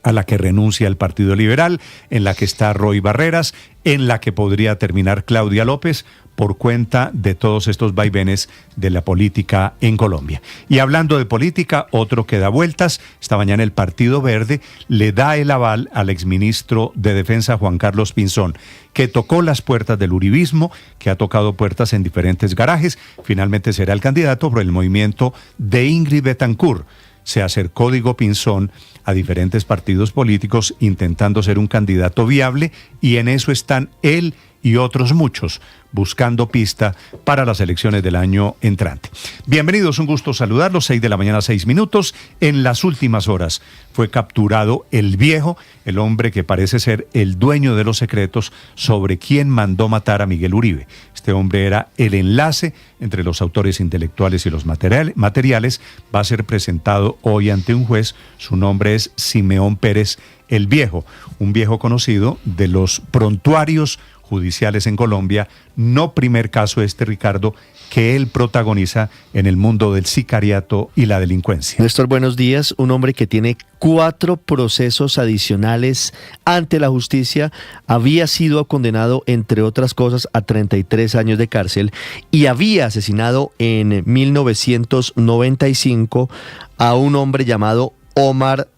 S4: a la que renuncia el Partido Liberal, en la que está Roy Barreras, en la que podría terminar Claudia López, por cuenta de todos estos vaivenes de la política en Colombia. Y hablando de política, otro que da vueltas, esta mañana el Partido Verde le da el aval al exministro de Defensa Juan Carlos Pinzón, que tocó las puertas del uribismo, que ha tocado puertas en diferentes garajes, finalmente será el candidato por el movimiento de Ingrid Betancourt. Se acercó Diego Pinzón a diferentes partidos políticos intentando ser un candidato viable, y en eso están él y otros muchos buscando pista para las elecciones del año entrante. Bienvenidos, un gusto saludarlos, 6 de la mañana, 6 minutos. En las últimas horas fue capturado el viejo, el hombre que parece ser el dueño de los secretos sobre quién mandó matar a Miguel Uribe. Este hombre era el enlace entre los autores intelectuales y los materiales. Va a ser presentado hoy ante un juez. Su nombre es Simeón Pérez el Viejo, un viejo conocido de los prontuarios judiciales en Colombia. No primer caso este, Ricardo, que él protagoniza en el mundo del sicariato y la delincuencia.
S2: Néstor, buenos días. Un hombre que tiene 4 procesos adicionales ante la justicia, había sido condenado, entre otras cosas, a 33 años de cárcel y había asesinado en 1995 a un hombre llamado Omar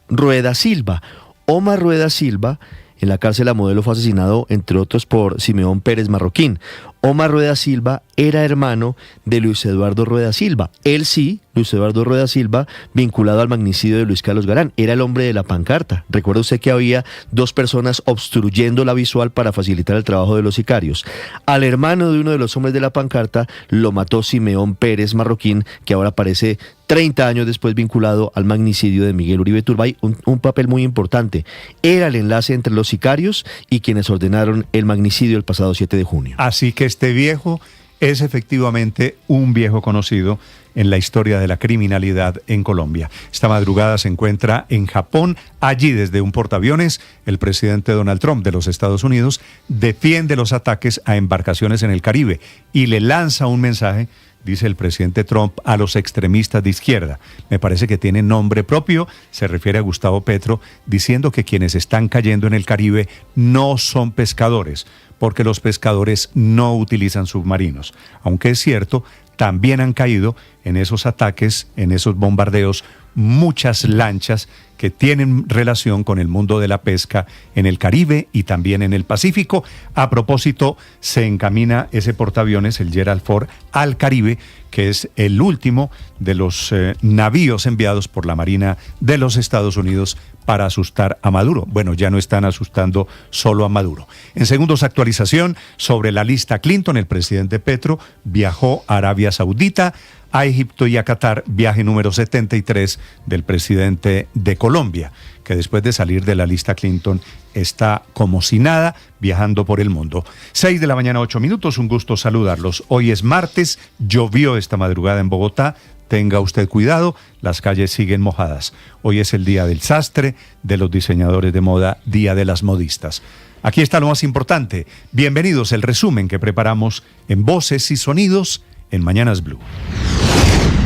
S2: Rueda Silva. Omar Rueda Silva, en la cárcel La Modelo, fue asesinado, entre otros, por Simeón Pérez Marroquín. Omar Rueda Silva era hermano de Luis Eduardo Rueda Silva. Él sí, Luis Eduardo Rueda Silva, vinculado al magnicidio de Luis Carlos Galán. Era el hombre de la pancarta. Recuerda usted que había 2 personas obstruyendo la visual para facilitar el trabajo de los sicarios. Al hermano de uno de los hombres de la pancarta lo mató Simeón Pérez Marroquín, que ahora aparece 30 años después vinculado al magnicidio de Miguel Uribe Turbay. Un papel muy importante. Era el enlace entre los sicarios y quienes ordenaron el magnicidio el pasado 7 de junio.
S4: Así que este viejo es efectivamente un viejo conocido en la historia de la criminalidad en Colombia. Esta madrugada se encuentra en Japón. Allí, desde un portaaviones, el presidente Donald Trump de los Estados Unidos defiende los ataques a embarcaciones en el Caribe y le lanza un mensaje, dice el presidente Trump, a los extremistas de izquierda. Me parece que tiene nombre propio, se refiere a Gustavo Petro, diciendo que quienes están cayendo en el Caribe no son pescadores, porque los pescadores no utilizan submarinos. Aunque es cierto, también han caído en esos ataques, en esos bombardeos, muchas lanchas que tienen relación con el mundo de la pesca en el Caribe y también en el Pacífico. A propósito, se encamina ese portaaviones, el Gerald Ford, al Caribe, que es el último de los navíos enviados por la Marina de los Estados Unidos para asustar a Maduro. Bueno, ya no están asustando solo a Maduro. En segundos, actualización sobre la lista Clinton. El presidente Petro viajó a Arabia Saudita, a Egipto y a Qatar, viaje número 73 del presidente de Colombia, que después de salir de la lista Clinton está como si nada viajando por el mundo. 6 de la mañana, 8 minutos, un gusto saludarlos. Hoy es martes, llovió esta madrugada en Bogotá. Tenga usted cuidado, las calles siguen mojadas. Hoy es el día del sastre, de los diseñadores de moda, día de las modistas. Aquí está lo más importante. Bienvenidos, el resumen que preparamos en Voces y Sonidos en Mañanas Blue.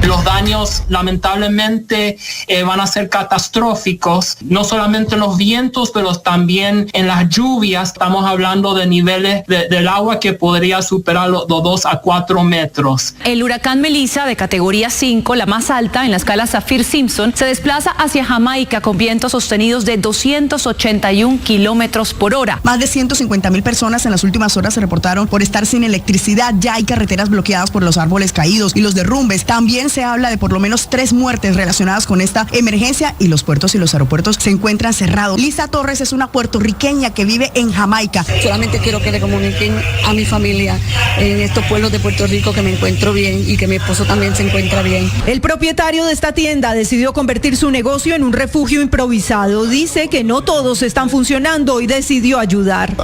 S22: Los daños lamentablemente van a ser catastróficos, no solamente en los vientos, pero también en las lluvias. Estamos hablando de niveles del agua que podría superar los 2 a 4 metros.
S23: El huracán Melissa, de categoría 5, la más alta en la escala Saffir-Simpson, se desplaza hacia Jamaica con vientos sostenidos de 281 kilómetros por hora.
S24: Más de 150.000 personas en las últimas horas se reportaron por estar sin electricidad. Ya hay carreteras bloqueadas por los árboles caídos y los derrumbes. También se habla de por lo menos 3 muertes relacionadas con esta emergencia y los puertos y los aeropuertos se encuentran cerrados. Lisa Torres es una puertorriqueña que vive en Jamaica.
S5: Solamente quiero que le comuniquen a mi familia en estos pueblos de Puerto Rico que me encuentro bien y que mi esposo también se encuentra bien.
S6: El propietario de esta tienda decidió convertir su negocio en un refugio improvisado. Dice que no todos están funcionando y decidió ayudar.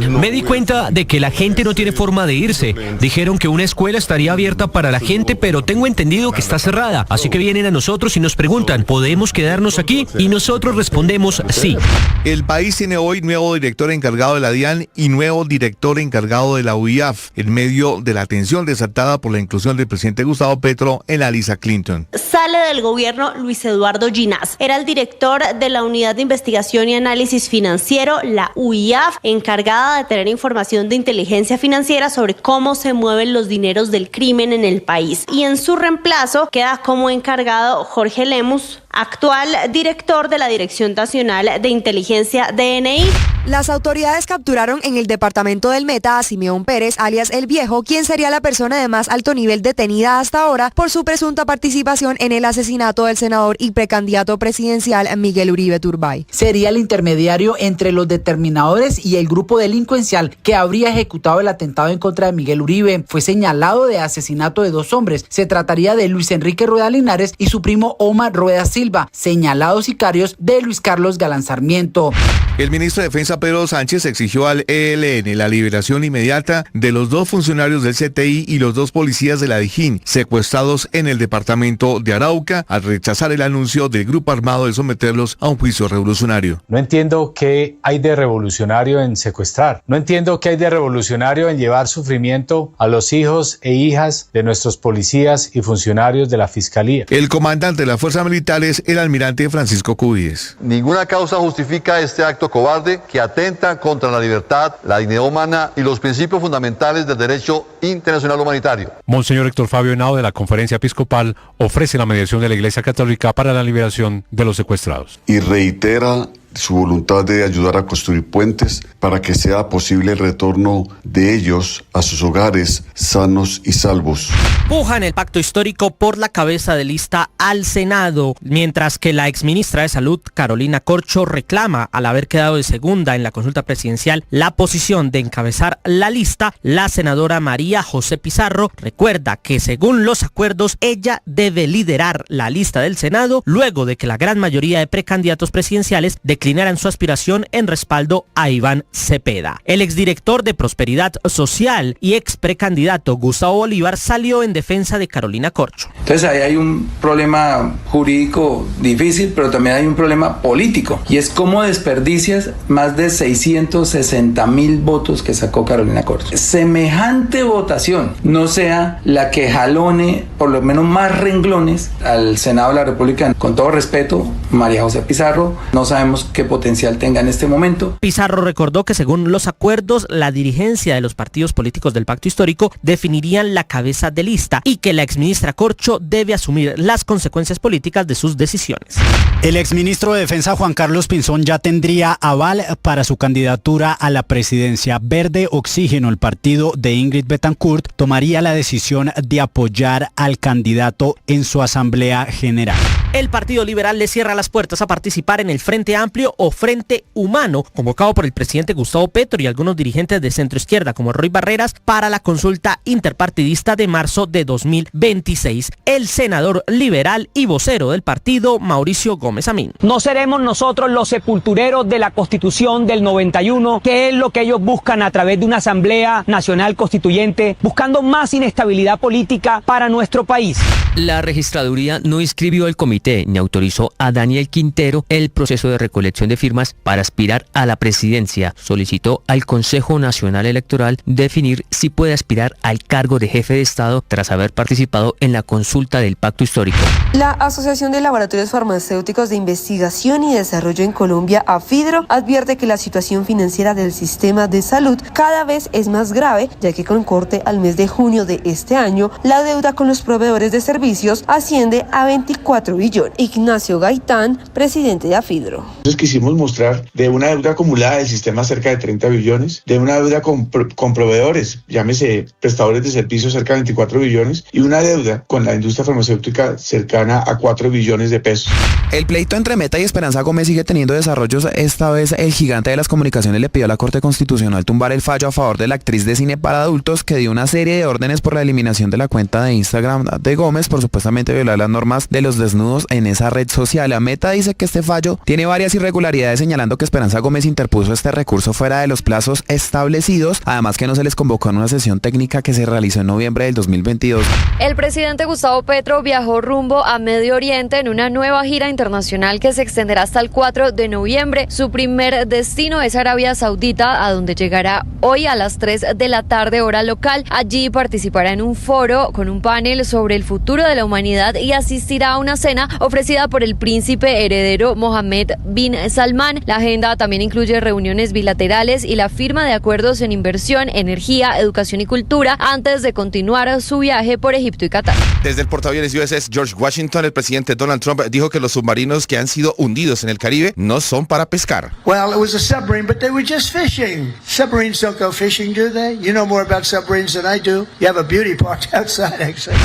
S7: Me di cuenta de que la gente no tiene forma de irse. Dijeron que una escuela estaría abierta para la gente, pero tengo entendido que está cerrada. Así que vienen a nosotros y nos preguntan, ¿podemos quedarnos aquí? Y nosotros respondemos sí.
S8: El país tiene hoy nuevo director encargado de la DIAN y nuevo director encargado de la UIAF, en medio de la tensión desatada por la inclusión del presidente Gustavo Petro en la lista Clinton.
S25: Sale del gobierno Luis Eduardo Ginás. Era el director de la Unidad de Investigación y Análisis Financiero, la UIAF, encargada de tener información de inteligencia financiera sobre cómo se mueven los dineros del crimen en el país. Y en su reemplazo queda como encargado Jorge Lemus, actual director de la Dirección Nacional de Inteligencia DNI.
S26: Las autoridades capturaron en el departamento del Meta a Simeón Pérez, alias El Viejo, quien sería la persona de más alto nivel detenida hasta ahora por su presunta participación en el asesinato del senador y precandidato presidencial Miguel Uribe Turbay.
S27: Sería el intermediario entre los determinadores y el grupo delincuencial que habría ejecutado el atentado en contra de Miguel Uribe. Fue señalado de asesinato de 2 hombres. Se trataría de Luis Enrique Rueda Linares y su primo Omar Rueda Silva, señalados sicarios de Luis Carlos Galán Sarmiento.
S8: El ministro de Defensa Pedro Sánchez exigió al ELN la liberación inmediata de los 2 funcionarios del CTI y los 2 policías de la Dijín secuestrados en el departamento de Arauca al rechazar el anuncio del grupo armado de someterlos a un juicio revolucionario.
S28: No entiendo qué hay de revolucionario en secuestrar. No entiendo qué hay de revolucionario en llevar sufrimiento a los hijos e hijas de nuestros policías y funcionarios de la Fiscalía.
S8: El comandante de las fuerzas militares, el almirante Francisco Cubides.
S29: Ninguna causa justifica este acto cobarde que atenta contra la libertad, la dignidad humana y los principios fundamentales del derecho internacional humanitario.
S30: Monseñor Héctor Fabio Henao de la Conferencia Episcopal ofrece la mediación de la Iglesia Católica para la liberación de los secuestrados.
S31: Y reitera su voluntad de ayudar a construir puentes para que sea posible el retorno de ellos a sus hogares sanos y salvos.
S9: Pujan el pacto histórico por la cabeza de lista al Senado, mientras que la exministra de Salud, Carolina Corcho, reclama, al haber quedado de segunda en la consulta presidencial, la posición de encabezar la lista. La senadora María José Pizarro recuerda que según los acuerdos, ella debe liderar la lista del Senado, luego de que la gran mayoría de precandidatos presidenciales declinaran su aspiración en respaldo a Iván Cepeda. El exdirector de Prosperidad Social y ex precandidato Gustavo Bolívar salió en defensa de Carolina Corcho.
S32: Entonces ahí hay un problema jurídico difícil, pero también hay un problema político, y es cómo desperdicias más de 660,000 votos que sacó Carolina Corcho. Semejante votación no sea la que jalone por lo menos más renglones al Senado de la República. Con todo respeto, María José Pizarro, no sabemos qué potencial tenga en este momento.
S9: Pizarro recordó que según los acuerdos, la dirigencia de los partidos políticos del pacto histórico definirían la cabeza de lista y que la exministra Corcho debe asumir las consecuencias políticas de sus decisiones.
S11: El exministro de Defensa Juan Carlos Pinzón ya tendría aval para su candidatura a la presidencia. Verde Oxígeno, el partido de Ingrid Betancourt, tomaría la decisión de apoyar al candidato en su asamblea general.
S9: El Partido Liberal le cierra las puertas a participar en el Frente Amplio o Frente Humano, convocado por el presidente Gustavo Petro y algunos dirigentes de centro izquierda como Roy Barreras para la consulta interpartidista de marzo de 2026. El senador liberal y vocero del partido, Mauricio Gómez Amín.
S33: No seremos nosotros los sepultureros de la Constitución del 91, que es lo que ellos buscan a través de una Asamblea Nacional Constituyente, buscando más inestabilidad política para nuestro país.
S7: La registraduría no inscribió el comité ni autorizó a Daniel Quintero el proceso de recolección de firmas para aspirar a la presidencia. Solicitó al Consejo Nacional Electoral definir si puede aspirar al cargo de jefe de Estado tras haber participado en la consulta del Pacto Histórico.
S15: La Asociación de Laboratorios Farmacéuticos de Investigación y Desarrollo en Colombia, AFIDRO, advierte que la situación financiera del sistema de salud cada vez es más grave, ya que con corte al mes de junio de este año, la deuda con los proveedores de servicios asciende a 24 billón. Ignacio Gaitán, presidente de AFIDRO.
S1: Entonces quisimos mostrar de una deuda acumulada del sistema cerca de 30 billones, de una deuda con proveedores, llámese prestadores de servicios cerca de 24 billones y una deuda con la industria farmacéutica cercana a 4 billones de pesos.
S2: El pleito entre Meta y Esperanza Gómez sigue teniendo desarrollos. Esta vez el gigante de las comunicaciones le pidió a la Corte Constitucional tumbar el fallo a favor de la actriz de cine para adultos que dio una serie de órdenes por la eliminación de la cuenta de Instagram de Gómez por supuestamente violar las normas de los desnudos en esa red social. La Meta dice que este fallo tiene varias irregularidades, señalando que Esperanza Gómez interpuso este recurso fuera de los plazos establecidos, además que no se les convocó en una sesión técnica que se realizó en noviembre del 2022.
S3: El presidente Gustavo Petro viajó rumbo a Medio Oriente en una nueva gira internacional que se extenderá hasta el 4 de noviembre. Su primer destino es Arabia Saudita, a donde llegará hoy a las 3 de la tarde hora local. Allí participará en un foro con un panel sobre el futuro de la humanidad y asistirá a una cena ofrecida por el príncipe heredero Mohammed bin Salman. La agenda también incluye reuniones bilaterales y la firma de acuerdos en inversión, energía, educación y cultura antes de continuar su viaje por Egipto y Qatar.
S10: Desde el portaaviones USS George Washington, el presidente Donald Trump dijo que los submarinos que han sido hundidos en el Caribe no son para pescar.
S12: Well, it was a submarine, but they were just fishing. Submarines don't go fishing, do they? You know more about submarines than I do. You have a beauty park outside, actually.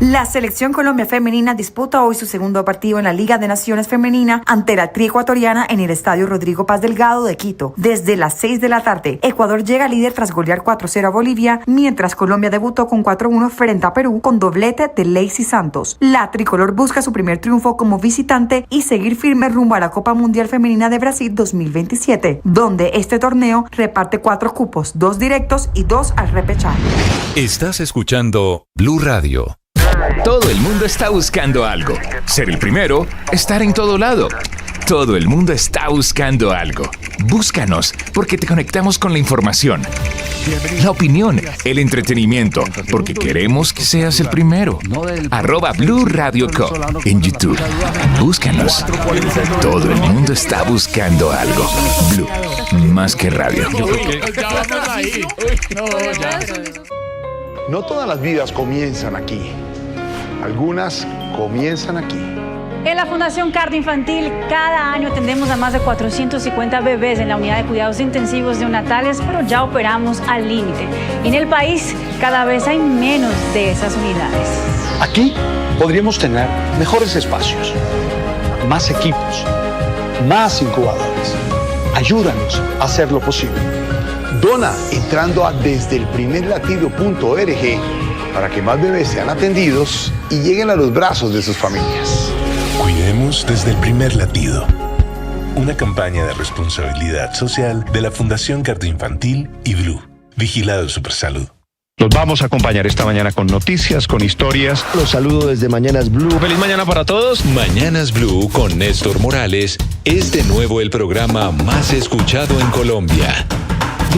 S13: La selección Colombia femenina disputa hoy su segundo partido en la Liga de Naciones Femenina ante la triecuatoriana en el Estadio Rodrigo Paz Delgado de Quito. Desde las 6 de la tarde, Ecuador llega líder tras golear 4-0 a Bolivia, mientras Colombia debutó con 4-1 frente a Perú con doblete de Lacey Santos. La tricolor busca su primer triunfo como visitante y seguir firme rumbo a la Copa Mundial Femenina de Brasil 2027, donde este torneo reparte 4 cupos, 2 directos y 2 al repechaje.
S14: Estás escuchando Blue Radio.
S16: Todo el mundo está buscando algo. Ser el primero, estar en todo lado. Todo el mundo está buscando algo. Búscanos, porque te conectamos con la información, la opinión, el entretenimiento, porque queremos que seas el primero. @Blue Radio Co. en YouTube. Búscanos. Todo el mundo está buscando algo. Blue, más que radio.
S17: No todas las vidas comienzan aquí. Algunas comienzan aquí.
S23: En la Fundación Cardio Infantil, cada año atendemos a más de 450 bebés en la unidad de cuidados intensivos neonatales, pero ya operamos al límite. En el país, cada vez hay menos de esas unidades.
S17: Aquí podríamos tener mejores espacios, más equipos, más incubadores. Ayúdanos a hacerlo posible. Dona entrando a desdelprimerlatido.org para que más bebés sean atendidos y lleguen a los brazos de sus familias.
S18: Cuidemos desde el primer latido. Una campaña de responsabilidad social de la Fundación Cardioinfantil y Blue. Vigilado Supersalud.
S4: Los vamos a acompañar esta mañana con noticias, con historias.
S19: Los saludo desde Mañanas Blue.
S14: Feliz mañana para todos. Mañanas Blue con Néstor Morales es de nuevo el programa más escuchado en Colombia.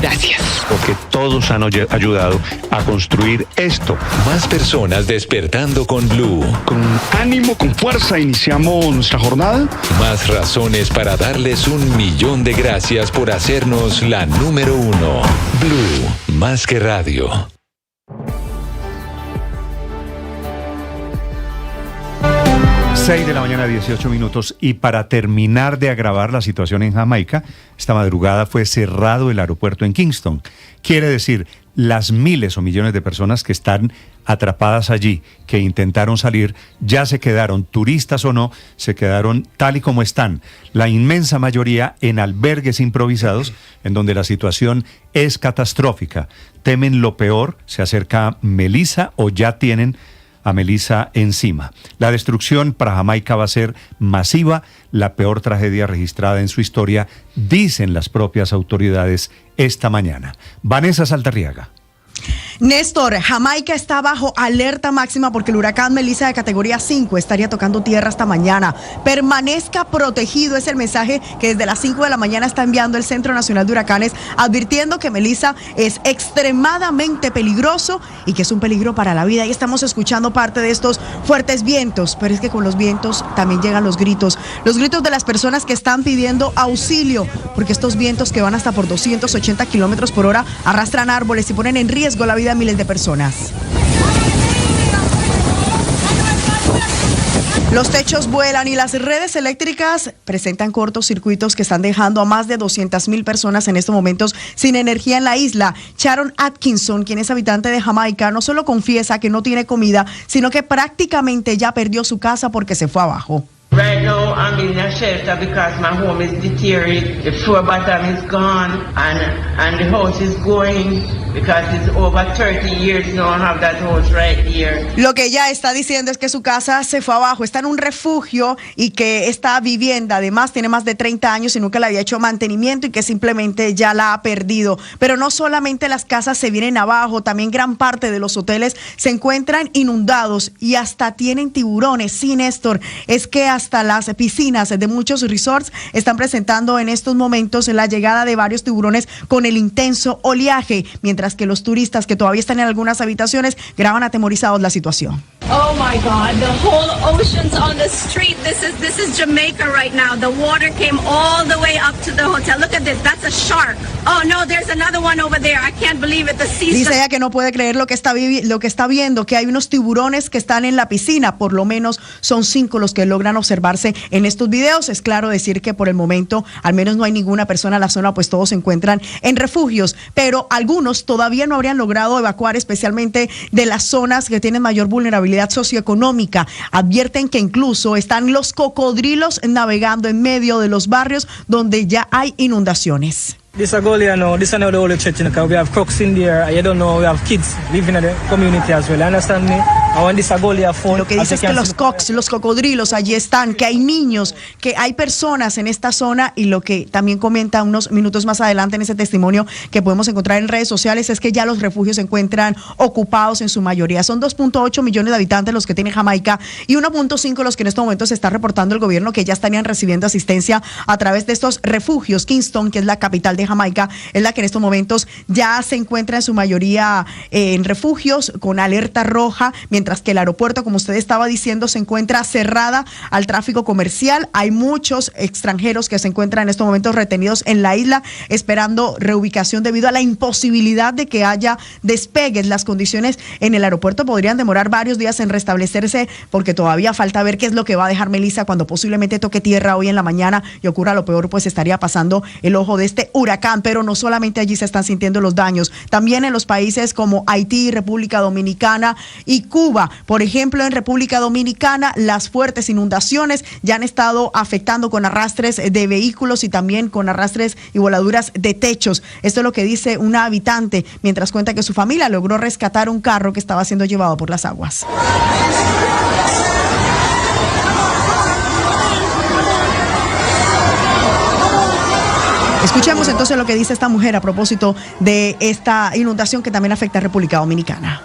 S4: Gracias. Porque todos han ayudado a construir esto.
S14: Más personas despertando con Blue.
S19: Con ánimo, con fuerza, iniciamos nuestra jornada.
S14: Más razones para darles 1.000.000 de gracias por hacernos la número 1. Blue, más que radio.
S4: 6 de la mañana, 18 minutos. Y para terminar de agravar la situación en Jamaica, esta madrugada fue cerrado el aeropuerto en Kingston. Quiere decir, las miles o millones de personas que están atrapadas allí, que intentaron salir, ya se quedaron, turistas o no, se quedaron tal y como están. La inmensa mayoría en albergues improvisados, en donde la situación es catastrófica. Temen lo peor, se acerca Melissa o ya tienen a Melissa encima. La destrucción para Jamaica va a ser masiva, la peor tragedia registrada en su historia, dicen las propias autoridades esta mañana. Vanessa Saldarriaga.
S24: Néstor, Jamaica está bajo alerta máxima porque el huracán Melissa de categoría 5 estaría tocando tierra esta mañana. Permanezca protegido, es el mensaje que desde las 5 de la mañana está enviando el Centro Nacional de Huracanes, advirtiendo que Melissa es extremadamente peligroso y que es un peligro para la vida. Y estamos escuchando parte de estos fuertes vientos, pero es que con los vientos también llegan los gritos de las personas que están pidiendo auxilio, porque estos vientos que van hasta por 280 kilómetros por hora arrastran árboles y ponen en riesgo la vida de miles de personas. Los techos vuelan y las redes eléctricas presentan cortocircuitos que están dejando a más de 200,000 personas en estos momentos sin energía en la isla. Sharon Atkinson, quien es habitante de Jamaica, no solo confiesa que no tiene comida, sino que prácticamente ya perdió su casa porque se fue abajo.
S5: Right now, I'm in a shelter because my home is deteriorated. The floor bottom is gone, and the house is going because it's over 30 years now. I have that house right here.
S24: Lo que ella está diciendo es que su casa se fue abajo, está en un refugio y que esta vivienda además tiene más de 30 años y nunca le había hecho mantenimiento y que simplemente ya la ha perdido. Pero no solamente las casas se vienen abajo, también gran parte de los hoteles se encuentran inundados y hasta tienen tiburones. Sí, Néstor, es que hasta las piscinas de muchos resorts están presentando en estos momentos la llegada de varios tiburones con el intenso oleaje, mientras que los turistas que todavía están en algunas habitaciones graban atemorizados la situación.
S6: Oh my God, the whole ocean's on the street. This is Jamaica right now. The water came all the way up to the hotel. Look at this, that's a shark. Oh no, there's another one over there. I can't believe it. The sea.
S24: Dice ella que no puede creer lo que está viendo, que hay unos tiburones que están en la piscina. Por lo menos son 5 los que logran observarse en estos videos. Es claro decir que por el momento al menos no hay ninguna persona en la zona, pues todos se encuentran en refugios, pero algunos todavía no habrían logrado evacuar, especialmente de las zonas que tienen mayor vulnerabilidad socioeconómica. Advierten que incluso están los cocodrilos navegando en medio de los barrios donde ya hay inundaciones.
S8: This is Golia now. This is not the only church, because we have crooks in there. You don't know, we have kids living in the community as well. Understand me? And when this is Golia phone,
S24: lo que dice es que los cocodrilos allí están, que hay niños, que hay personas en esta zona, y lo que también comenta unos minutos más adelante en ese testimonio que podemos encontrar en redes sociales es que ya los refugios se encuentran ocupados en su mayoría. Son 2.8 millones de habitantes los que tiene Jamaica y 1.5 los que en estos momentos se está reportando el gobierno que ya estarían recibiendo asistencia a través de estos refugios. Kingston, que es la capital de Jamaica, es la que en estos momentos ya se encuentra en su mayoría en refugios con alerta roja, mientras que el aeropuerto, como usted estaba diciendo, se encuentra cerrada al tráfico comercial. Hay muchos extranjeros que se encuentran en estos momentos retenidos en la isla esperando reubicación debido a la imposibilidad de que haya despegues. Las condiciones en el aeropuerto podrían demorar varios días en restablecerse porque todavía falta ver qué es lo que va a dejar Melissa cuando posiblemente toque tierra hoy en la mañana y ocurra lo peor, pues estaría pasando el ojo de este huracán. Pero no solamente allí se están sintiendo los daños, también en los países como Haití, República Dominicana y Cuba. Por ejemplo, en República Dominicana las fuertes inundaciones ya han estado afectando con arrastres de vehículos y también con arrastres y voladuras de techos. Esto es lo que dice una habitante mientras cuenta que su familia logró rescatar un carro que estaba siendo llevado por las aguas. Escuchemos entonces lo que dice esta mujer a propósito de esta inundación que también afecta a República Dominicana.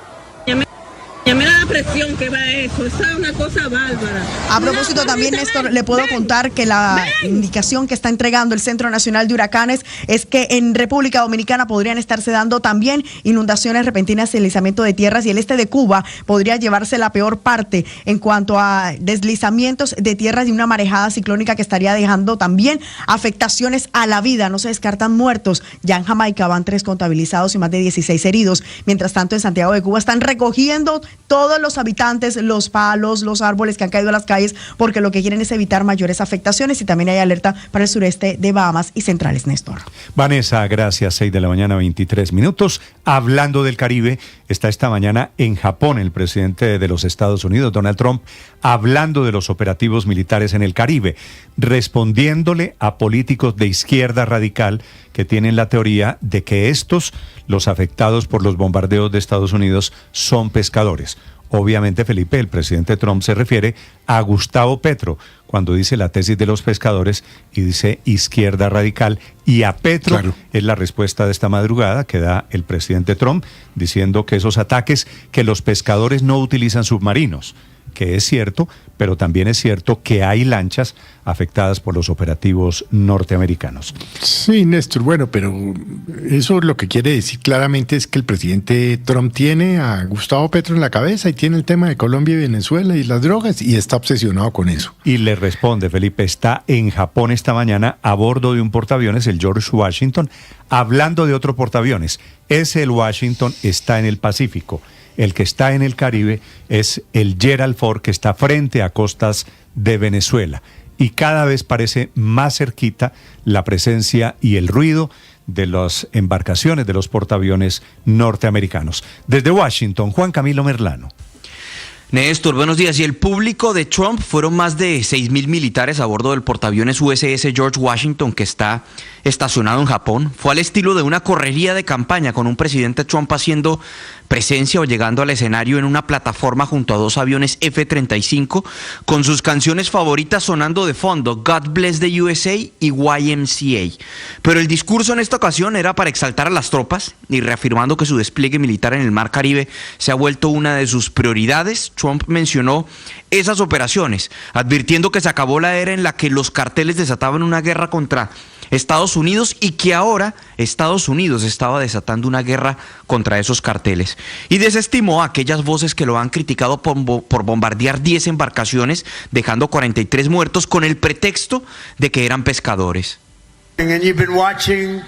S6: Mira la presión que va eso, es una cosa bárbara.
S24: A propósito también, Néstor, le puedo contar que la indicación que está entregando el Centro Nacional de Huracanes es que en República Dominicana podrían estarse dando también inundaciones repentinas, deslizamiento de tierras, y el este de Cuba podría llevarse la peor parte en cuanto a deslizamientos de tierras y una marejada ciclónica que estaría dejando también afectaciones a la vida. No se descartan muertos. Ya en Jamaica van 3 contabilizados y más de 16 heridos. Mientras tanto, en Santiago de Cuba están recogiendo todos los habitantes, los palos, los árboles que han caído a las calles, porque lo que quieren es evitar mayores afectaciones, y también hay alerta para el sureste de Bahamas y centrales, Néstor.
S4: Vanessa, gracias. 6 de la mañana, 23 minutos. Hablando del Caribe, está esta mañana en Japón el presidente de los Estados Unidos, Donald Trump, hablando de los operativos militares en el Caribe, respondiéndole a políticos de izquierda radical que tienen la teoría de que estos, los afectados por los bombardeos de Estados Unidos, son pescadores. Obviamente, Felipe, el presidente Trump se refiere a Gustavo Petro cuando dice la tesis de los pescadores y dice izquierda radical. Y a Petro, claro, es la respuesta de esta madrugada que da el presidente Trump diciendo que esos ataques, que los pescadores no utilizan submarinos, que es cierto, pero también es cierto que hay lanchas afectadas por los operativos norteamericanos.
S20: Sí, Néstor, bueno, pero eso lo que quiere decir claramente es que el presidente Trump tiene a Gustavo Petro en la cabeza y tiene el tema de Colombia y Venezuela y las drogas y está obsesionado con eso.
S4: Y le responde, Felipe. Está en Japón esta mañana a bordo de un portaaviones, el George Washington, hablando de otro portaaviones. Ese, el Washington, está en el Pacífico. El que está en el Caribe es el Gerald Ford, que está frente a costas de Venezuela. Y cada vez parece más cerquita la presencia y el ruido de las embarcaciones de los portaaviones norteamericanos. Desde Washington, Juan Camilo Merlano.
S9: Néstor, buenos días. Y el público de Trump fueron más de 6.000 militares a bordo del portaaviones USS George Washington, que está estacionado en Japón. Fue al estilo de una correría de campaña, con un presidente Trump haciendo presencia o llegando al escenario en una plataforma junto a 2 aviones F-35, con sus canciones favoritas sonando de fondo, God Bless the USA y YMCA. Pero el discurso en esta ocasión era para exaltar a las tropas y reafirmando que su despliegue militar en el Mar Caribe se ha vuelto una de sus prioridades. Trump mencionó esas operaciones, advirtiendo que se acabó la era en la que los carteles desataban una guerra contra Estados Unidos y que ahora Estados Unidos estaba desatando una guerra contra esos carteles. Y desestimó a aquellas voces que lo han criticado por bombardear 10 embarcaciones, dejando 43 muertos con el pretexto de que eran pescadores.
S12: And you've been watching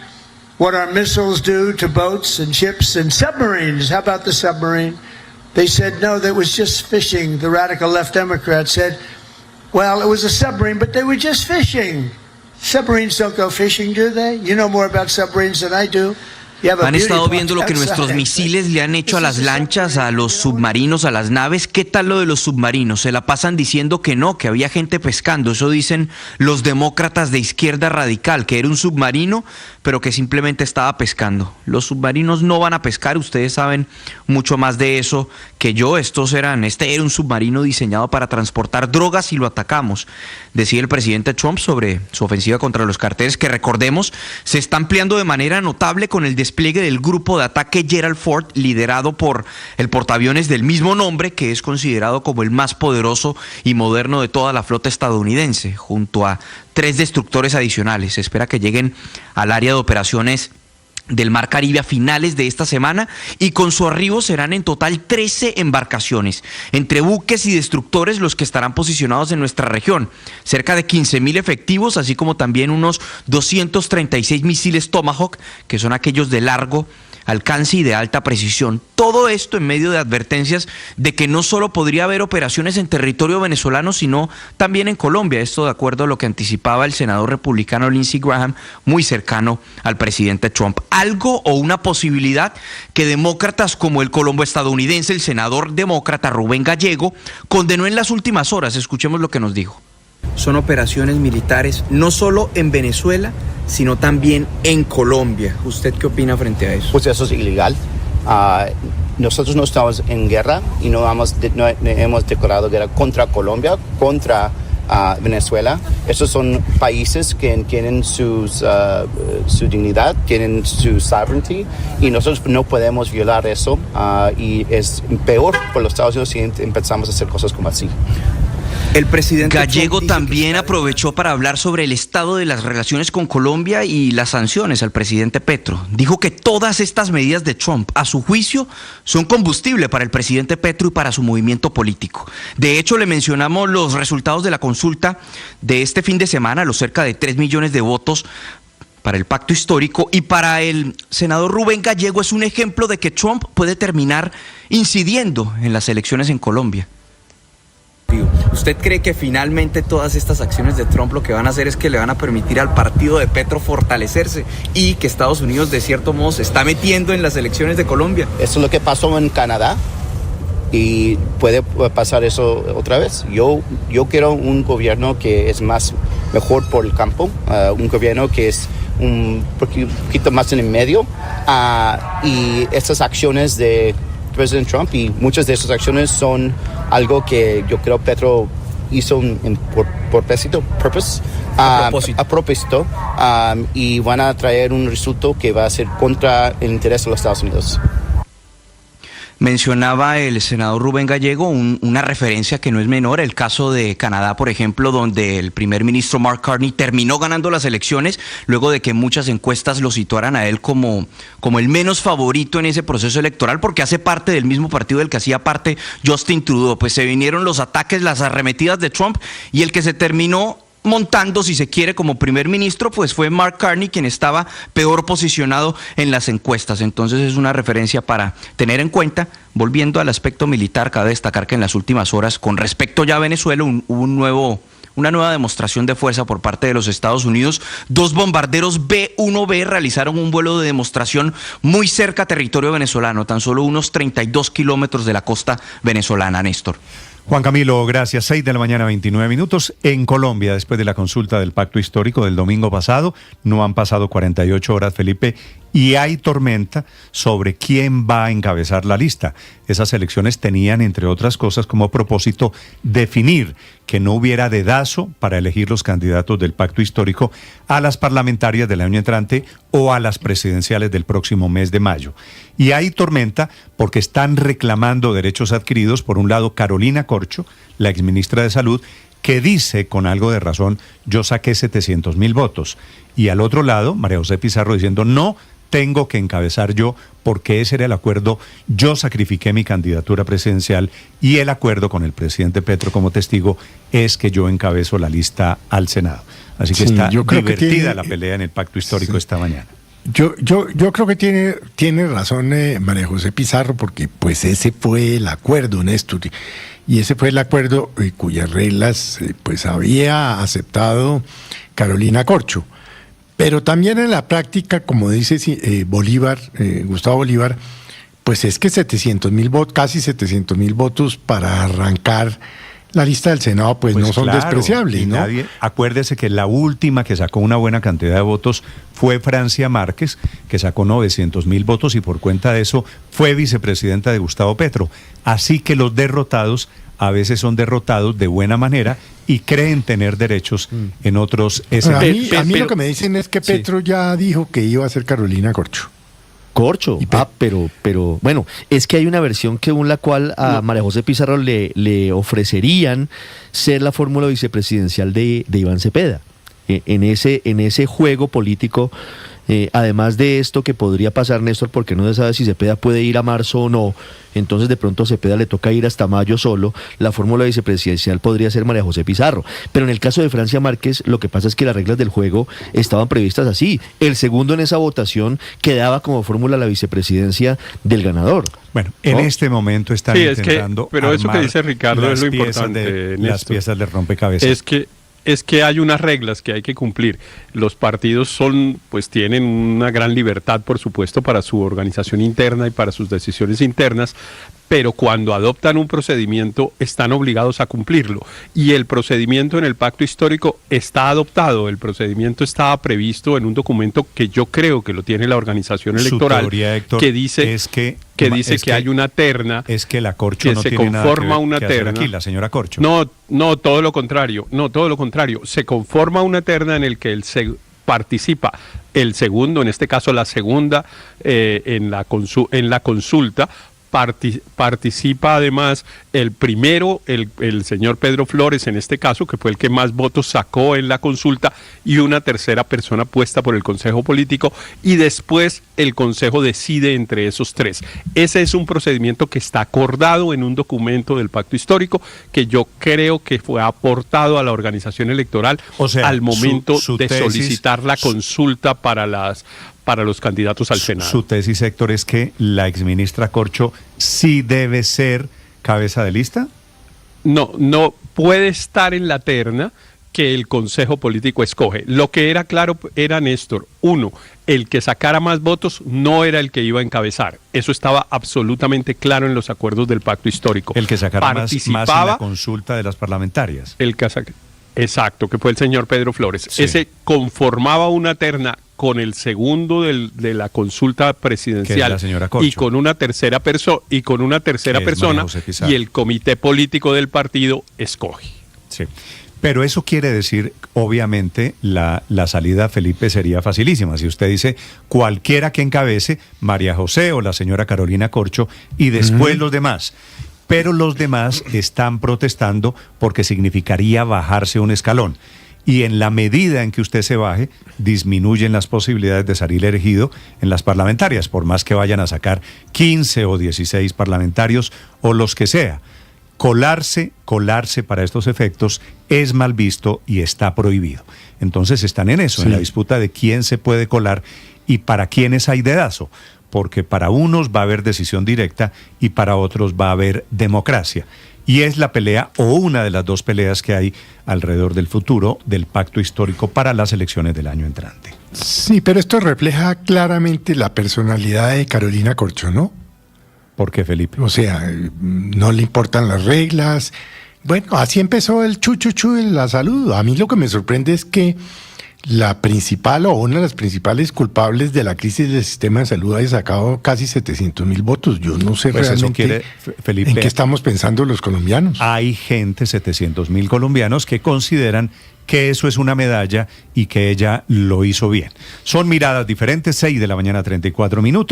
S12: what our missiles do to boats and ships and submarines. How about the submarine? They said, no, that was just fishing. The radical left Democrats said, well, it was a submarine, but they were just fishing. Submarines don't go fishing, do they? You know more about submarines than I do. Han estado viendo lo que nuestros misiles le han hecho a las lanchas, a los submarinos, a las naves. ¿Qué tal lo de los submarinos? Se la pasan diciendo que no, que había gente pescando. Eso dicen los demócratas de izquierda radical, que era un submarino, pero que simplemente estaba pescando. Los submarinos no van a pescar, ustedes saben mucho más de eso que yo. Este era un submarino diseñado para transportar drogas y lo atacamos, decía el presidente Trump sobre su ofensiva contra los carteles, que recordemos, se está ampliando de manera notable con el despliegue del grupo de ataque Gerald Ford, liderado por el portaaviones del mismo nombre, que es considerado como el más poderoso y moderno de toda la flota estadounidense, junto a 3 destructores adicionales. Se espera que lleguen al área de operaciones del Mar Caribe a finales de esta semana, y con su arribo serán en total 13 embarcaciones, entre buques y destructores, los que estarán posicionados en nuestra región. Cerca de 15.000 efectivos, así como también unos 236 misiles Tomahawk, que son aquellos de largo alcance y de alta precisión. Todo esto en medio de advertencias de que no solo podría haber operaciones en territorio venezolano, sino también en Colombia. Esto de acuerdo a lo que anticipaba el senador republicano Lindsey Graham, muy cercano al presidente Trump. Algo o una posibilidad que demócratas como el colombo estadounidense, el senador demócrata Rubén Gallego, condenó en las últimas horas. Escuchemos lo que nos dijo. Son operaciones militares no solo en Venezuela, sino también en Colombia. ¿Usted qué opina frente a eso?
S11: Pues eso es ilegal. Nosotros no estamos en guerra y no hemos declarado guerra contra Colombia, contra Venezuela. Estos son países que tienen su dignidad, tienen su sovereignty, y nosotros no podemos violar eso. Y es peor por los Estados Unidos si empezamos a hacer cosas como así.
S9: El presidente Gallego también aprovechó para hablar sobre el estado de las relaciones con Colombia y las sanciones al presidente Petro. Dijo que todas estas medidas de Trump, a su juicio, son combustible para el presidente Petro y para su movimiento político. De hecho, le mencionamos los resultados de la consulta de este fin de semana, los cerca de 3 millones de votos para el pacto histórico, y para el senador Rubén Gallego es un ejemplo de que Trump puede terminar incidiendo en las elecciones en Colombia. ¿Usted cree que finalmente todas estas acciones de Trump lo que van a hacer es que le van a permitir al partido de Petro fortalecerse y que Estados Unidos de cierto modo se está metiendo en las elecciones de Colombia?
S11: Eso es lo que pasó en Canadá y puede pasar eso otra vez. Yo quiero un gobierno que es mejor por el campo, un gobierno que es un poquito más en el medio, y estas acciones de President Trump, y muchas de esas acciones son algo que yo creo Petro hizo a propósito, y van a traer un resultado que va a ser contra el interés de los Estados Unidos.
S9: Mencionaba el senador Rubén Gallego una referencia que no es menor, el caso de Canadá, por ejemplo, donde el primer ministro Mark Carney terminó ganando las elecciones luego de que muchas encuestas lo situaran a él como el menos favorito en ese proceso electoral, porque hace parte del mismo partido del que hacía parte Justin Trudeau. Pues se vinieron los ataques, las arremetidas de Trump, y el que se terminó montando, si se quiere, como primer ministro, pues fue Mark Carney, quien estaba peor posicionado en las encuestas. Entonces es una referencia para tener en cuenta. Volviendo al aspecto militar, cabe destacar que en las últimas horas, con respecto ya a Venezuela, hubo una nueva demostración de fuerza por parte de los Estados Unidos. 2 bombarderos B-1B realizaron un vuelo de demostración muy cerca a territorio venezolano, tan solo unos 32 kilómetros de la costa venezolana, Néstor.
S4: Juan Camilo, gracias. 6 de la mañana, 29 minutos. En Colombia, después de la consulta del pacto histórico del domingo pasado, no han pasado 48 horas, Felipe, y hay tormenta sobre quién va a encabezar la lista. Esas elecciones tenían, entre otras cosas, como propósito definir que no hubiera dedazo para elegir los candidatos del pacto histórico a las parlamentarias del año entrante o a las presidenciales del próximo mes de mayo. Y hay tormenta porque están reclamando derechos adquiridos, por un lado, Carolina Corcho, la exministra de Salud, que dice con algo de razón, yo saqué 700,000 votos. Y al otro lado, María José Pizarro diciendo, no, tengo que encabezar yo, porque ese era el acuerdo, yo sacrifiqué mi candidatura presidencial y el acuerdo con el presidente Petro como testigo es que yo encabezo la lista al Senado. Así que está divertida la pelea en el pacto histórico esta mañana.
S20: Yo creo que tiene razón María José Pizarro, porque pues ese fue el acuerdo, Néstor, y ese fue el acuerdo cuyas reglas pues había aceptado Carolina Corcho. Pero también en la práctica, como dice Gustavo Bolívar, pues es que 700,000 votos, casi 700,000 votos para arrancar la lista del Senado, pues no son despreciables, ¿no?
S4: Acuérdese que la última que sacó una buena cantidad de votos fue Francia Márquez, que sacó 900,000 votos y por cuenta de eso fue vicepresidenta de Gustavo Petro. Así que los derrotados a veces son derrotados de buena manera y creen tener derechos en otros escenarios.
S20: A mí lo que me dicen es que Petro ya dijo que iba a ser Carolina Corcho.
S7: Pero bueno, es que hay una versión según la cual a María José Pizarro le ofrecerían ser la fórmula vicepresidencial de Iván Cepeda. En ese juego político, además de esto que podría pasar, Néstor, porque no se sabe si Cepeda puede ir a marzo o no, entonces de pronto a Cepeda le toca ir hasta mayo solo, la fórmula vicepresidencial podría ser María José Pizarro. Pero en el caso de Francia Márquez, lo que pasa es que las reglas del juego estaban previstas así. El segundo en esa votación quedaba como fórmula la vicepresidencia del ganador.
S4: Bueno, en este momento están intentando
S15: pero eso que dice Ricardo es lo importante,
S4: las piezas del rompecabezas.
S15: Es que hay unas reglas que hay que cumplir. Los partidos tienen una gran libertad, por supuesto, para su organización interna y para sus decisiones internas, pero cuando adoptan un procedimiento están obligados a cumplirlo. Y el procedimiento en el pacto histórico está adoptado, el procedimiento estaba previsto en un documento que yo creo que lo tiene la organización electoral,
S4: teoría, Héctor,
S15: que dice que hay una terna,
S4: es que la Corcho
S15: que
S4: no
S15: se
S4: tiene
S15: conforma
S4: nada que
S15: una
S4: hacer
S15: terna.
S4: Aquí, la señora Corcho.
S15: No, todo lo contrario, se conforma una terna en el que participa el segundo, en este caso la segunda, en la consulta. Participa además el primero, el señor Pedro Flores en este caso, que fue el que más votos sacó en la consulta, y una tercera persona puesta por el Consejo Político, y después el Consejo decide entre esos tres. Ese es un procedimiento que está acordado en un documento del Pacto Histórico que yo creo que fue aportado a la organización electoral al momento de solicitar la consulta para los candidatos al Senado.
S4: Su tesis, Héctor, es que la exministra Corcho sí debe ser cabeza de lista.
S15: No puede estar en la terna que el Consejo Político escoge. Lo que era claro era, Néstor, el que sacara más votos no era el que iba a encabezar. Eso estaba absolutamente claro en los acuerdos del Pacto Histórico.
S4: El que sacara más en la consulta de las parlamentarias.
S15: Exacto, que fue el señor Pedro Flores. Sí. Ese conformaba una terna con el segundo de la consulta presidencial y con una tercera persona y el comité político del partido escoge.
S4: Sí. Pero eso quiere decir, obviamente, la salida, Felipe, sería facilísima. Si usted dice cualquiera que encabece, María José o la señora Carolina Corcho, y después los demás. Pero los demás están protestando porque significaría bajarse un escalón. Y en la medida en que usted se baje, disminuyen las posibilidades de salir elegido en las parlamentarias, por más que vayan a sacar 15 o 16 parlamentarios o los que sea. Colarse para estos efectos es mal visto y está prohibido. Entonces están en eso, en la disputa de quién se puede colar y para quiénes hay dedazo, porque para unos va a haber decisión directa y para otros va a haber democracia. Y es la pelea o una de las dos peleas que hay alrededor del futuro del pacto histórico para las elecciones del año entrante.
S20: Sí, pero esto refleja claramente la personalidad de Carolina Corcho, ¿no?
S4: ¿Por qué, Felipe?
S20: O sea, no le importan las reglas. Bueno, así empezó el chuchuchu en la salud. A mí lo que me sorprende es que la principal o una de las principales culpables de la crisis del sistema de salud haya sacado casi 700,000 votos. Yo no sé
S4: pues
S20: realmente
S4: Felipe,
S20: en qué estamos pensando los colombianos.
S4: Hay gente, 700,000 colombianos, que consideran que eso es una medalla y que ella lo hizo bien. Son miradas diferentes, 6:34 a.m.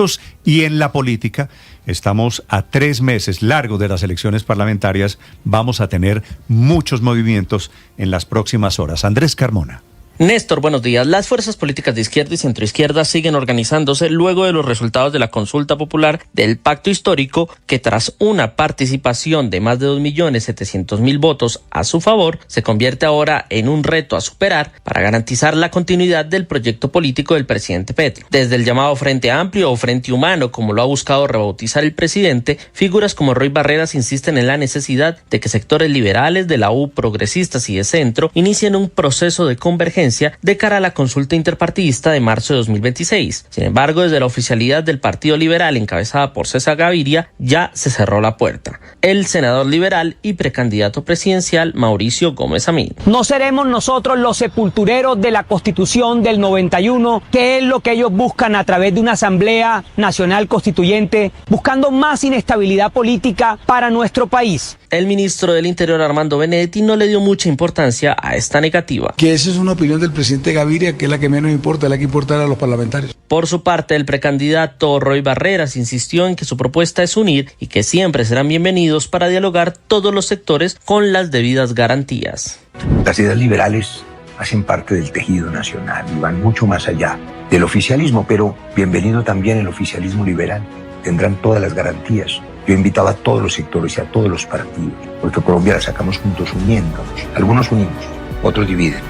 S4: Y en la política estamos a 3 meses largos de las elecciones parlamentarias. Vamos a tener muchos movimientos en las próximas horas. Andrés Carmona.
S1: Néstor, buenos días. Las fuerzas políticas de izquierda y centroizquierda siguen organizándose luego de los resultados de la consulta popular del pacto histórico que tras una participación de más de 2.700.000 votos a su favor se convierte ahora en un reto a superar para garantizar la continuidad del proyecto político del presidente Petro. Desde el llamado Frente Amplio o Frente Humano, como lo ha buscado rebautizar el presidente, figuras como Roy Barreras insisten en la necesidad de que sectores liberales de la U, progresistas y de centro inicien un proceso de convergencia de cara a la consulta interpartidista de marzo de 2026. Sin embargo, desde la oficialidad del Partido Liberal, encabezada por César Gaviria, ya se cerró la puerta. El senador liberal y precandidato presidencial Mauricio Gómez Amín.
S2: No seremos nosotros los sepultureros de la Constitución del 91, que es lo que ellos buscan a través de una Asamblea Nacional Constituyente, buscando más inestabilidad política para nuestro país.
S1: El ministro del Interior, Armando Benedetti, no le dio mucha importancia a esta negativa.
S21: Que esa es una opinión del presidente Gaviria, que es la que menos importa, la que importa a los parlamentarios.
S1: Por su parte, el precandidato Roy Barreras insistió en que su propuesta es unir y que siempre serán bienvenidos para dialogar todos los sectores con las debidas garantías.
S22: Las ideas liberales hacen parte del tejido nacional y van mucho más allá del oficialismo, pero bienvenido también el oficialismo liberal. Tendrán todas las garantías. Yo invitaba a todos los sectores y a todos los partidos, porque Colombia la sacamos juntos uniéndonos. Algunos unimos, otros dividen,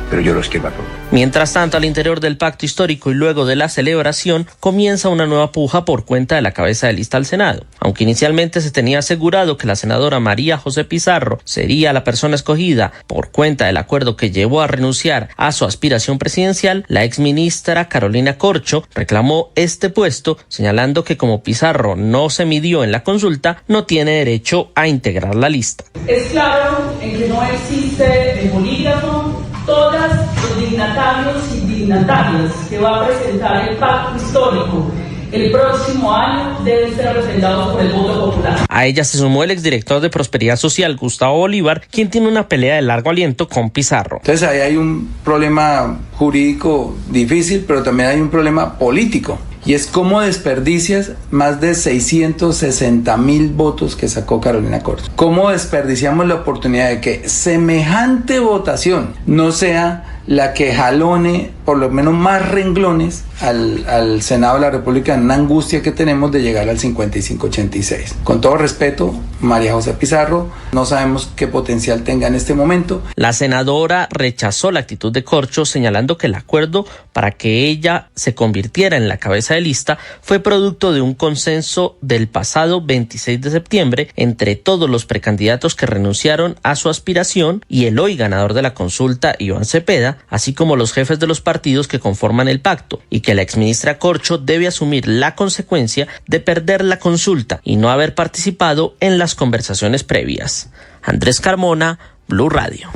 S22: pero yo los quiero a todos.
S1: Mientras tanto, al interior del pacto histórico y luego de la celebración, comienza una nueva puja por cuenta de la cabeza de lista al Senado. Aunque inicialmente se tenía asegurado que la senadora María José Pizarro sería la persona escogida por cuenta del acuerdo que llevó a renunciar a su aspiración presidencial, la exministra Carolina Corcho reclamó este puesto, señalando que como Pizarro no se midió en la consulta, no tiene derecho a integrar la lista.
S25: Es claro en que no existe el bolígrafo. Todas los dignatarios y dignatarias que va a presentar el pacto histórico el próximo año deben ser representados por el voto popular.
S1: A ella se sumó el exdirector de Prosperidad Social, Gustavo Bolívar, quien tiene una pelea de largo aliento con Pizarro.
S21: Entonces ahí hay un problema jurídico difícil, pero también hay un problema político. Y es cómo desperdicias más de 660,000 votos que sacó Carolina Corcho. Cómo desperdiciamos la oportunidad de que semejante votación no sea la que jalone por lo menos más renglones al Senado de la República en una angustia que tenemos de llegar al 55-86. Con todo respeto, María José Pizarro, no sabemos qué potencial tenga en este momento.
S1: La senadora rechazó la actitud de Corcho, señalando que el acuerdo para que ella se convirtiera en la cabeza de lista fue producto de un consenso del pasado 26 de septiembre entre todos los precandidatos que renunciaron a su aspiración y el hoy ganador de la consulta, Iván Cepeda, así como los jefes de los partidos que conforman el pacto, y que la exministra Corcho debe asumir la consecuencia de perder la consulta y no haber participado en las conversaciones previas. Andrés Carmona, Blue Radio.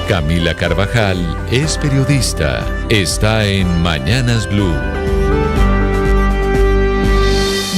S14: Camila Carvajal es periodista. Está en Mañanas Blue.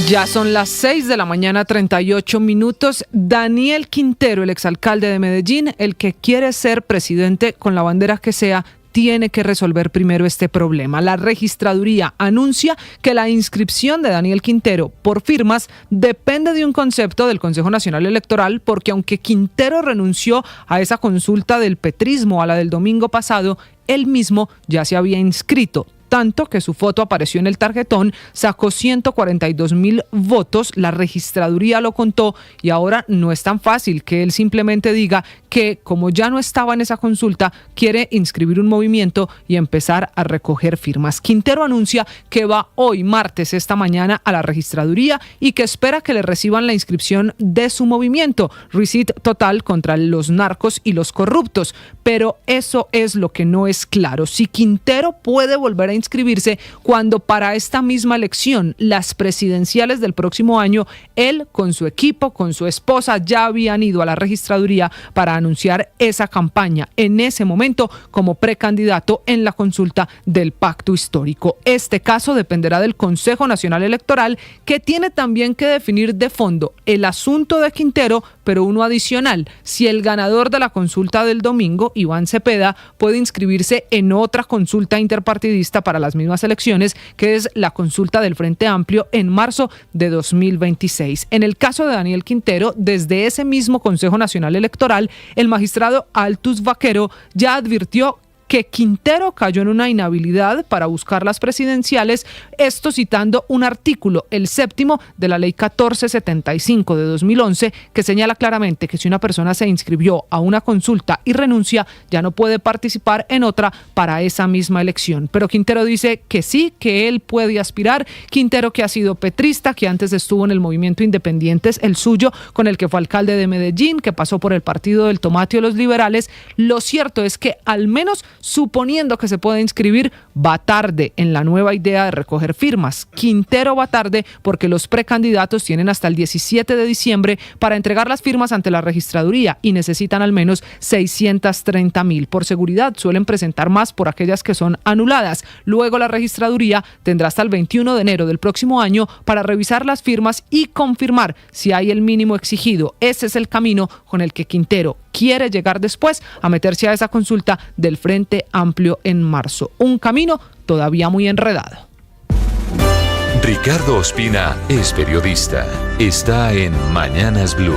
S3: Ya son las 6 de la mañana, 38 minutos. Daniel Quintero, el exalcalde de Medellín, el que quiere ser presidente con la bandera que sea, tiene que resolver primero este problema. La registraduría anuncia que la inscripción de Daniel Quintero por firmas depende de un concepto del Consejo Nacional Electoral, porque aunque Quintero renunció a esa consulta del petrismo, a la del domingo pasado, él mismo ya se había inscrito. Tanto que su foto apareció en el tarjetón, sacó 142.000 votos, la registraduría lo contó y ahora no es tan fácil que él simplemente diga que como ya no estaba en esa consulta, quiere inscribir un movimiento y empezar a recoger firmas. Quintero anuncia que va hoy, martes, esta mañana, a la registraduría y que espera que le reciban la inscripción de su movimiento, Receipt Total contra los narcos y los corruptos. Pero eso es lo que no es claro. Si Quintero puede volver a inscribirse cuando para esta misma elección, las presidenciales del próximo año, él con su equipo, con su esposa, ya habían ido a la registraduría para anunciar esa campaña en ese momento como precandidato en la consulta del pacto histórico. Este caso dependerá del Consejo Nacional Electoral, que tiene también que definir de fondo el asunto de Quintero, pero uno adicional: si el ganador de la consulta del domingo, Iván Cepeda, puede inscribirse en otra consulta interpartidista para las mismas elecciones, que es la consulta del Frente Amplio en marzo de 2026. En el caso de Daniel Quintero, desde ese mismo Consejo Nacional Electoral, el magistrado Altus Vaquero ya advirtió que Quintero cayó en una inhabilidad para buscar las presidenciales, esto citando un artículo, el 7º de la Ley 1475 de 2011, que señala claramente que si una persona se inscribió a una consulta y renuncia, ya no puede participar en otra para esa misma elección. Pero Quintero dice que sí, que él puede aspirar. Quintero, que ha sido petrista, que antes estuvo en el movimiento Independientes, el suyo, con el que fue alcalde de Medellín, que pasó por el Partido del Tomate de los Liberales. Lo cierto es que, al menos suponiendo que se puede inscribir, va tarde en la nueva idea de recoger firmas. Quintero va tarde porque los precandidatos tienen hasta el 17 de diciembre para entregar las firmas ante la registraduría y necesitan al menos 630.000. Por seguridad suelen presentar más por aquellas que son anuladas. Luego la registraduría tendrá hasta el 21 de enero del próximo año para revisar las firmas y confirmar si hay el mínimo exigido. Ese es el camino con el que Quintero quiere llegar después a meterse a esa consulta del Frente Amplio en marzo. Un camino todavía muy enredado.
S14: Ricardo Ospina es periodista. Está en Mañanas Blue.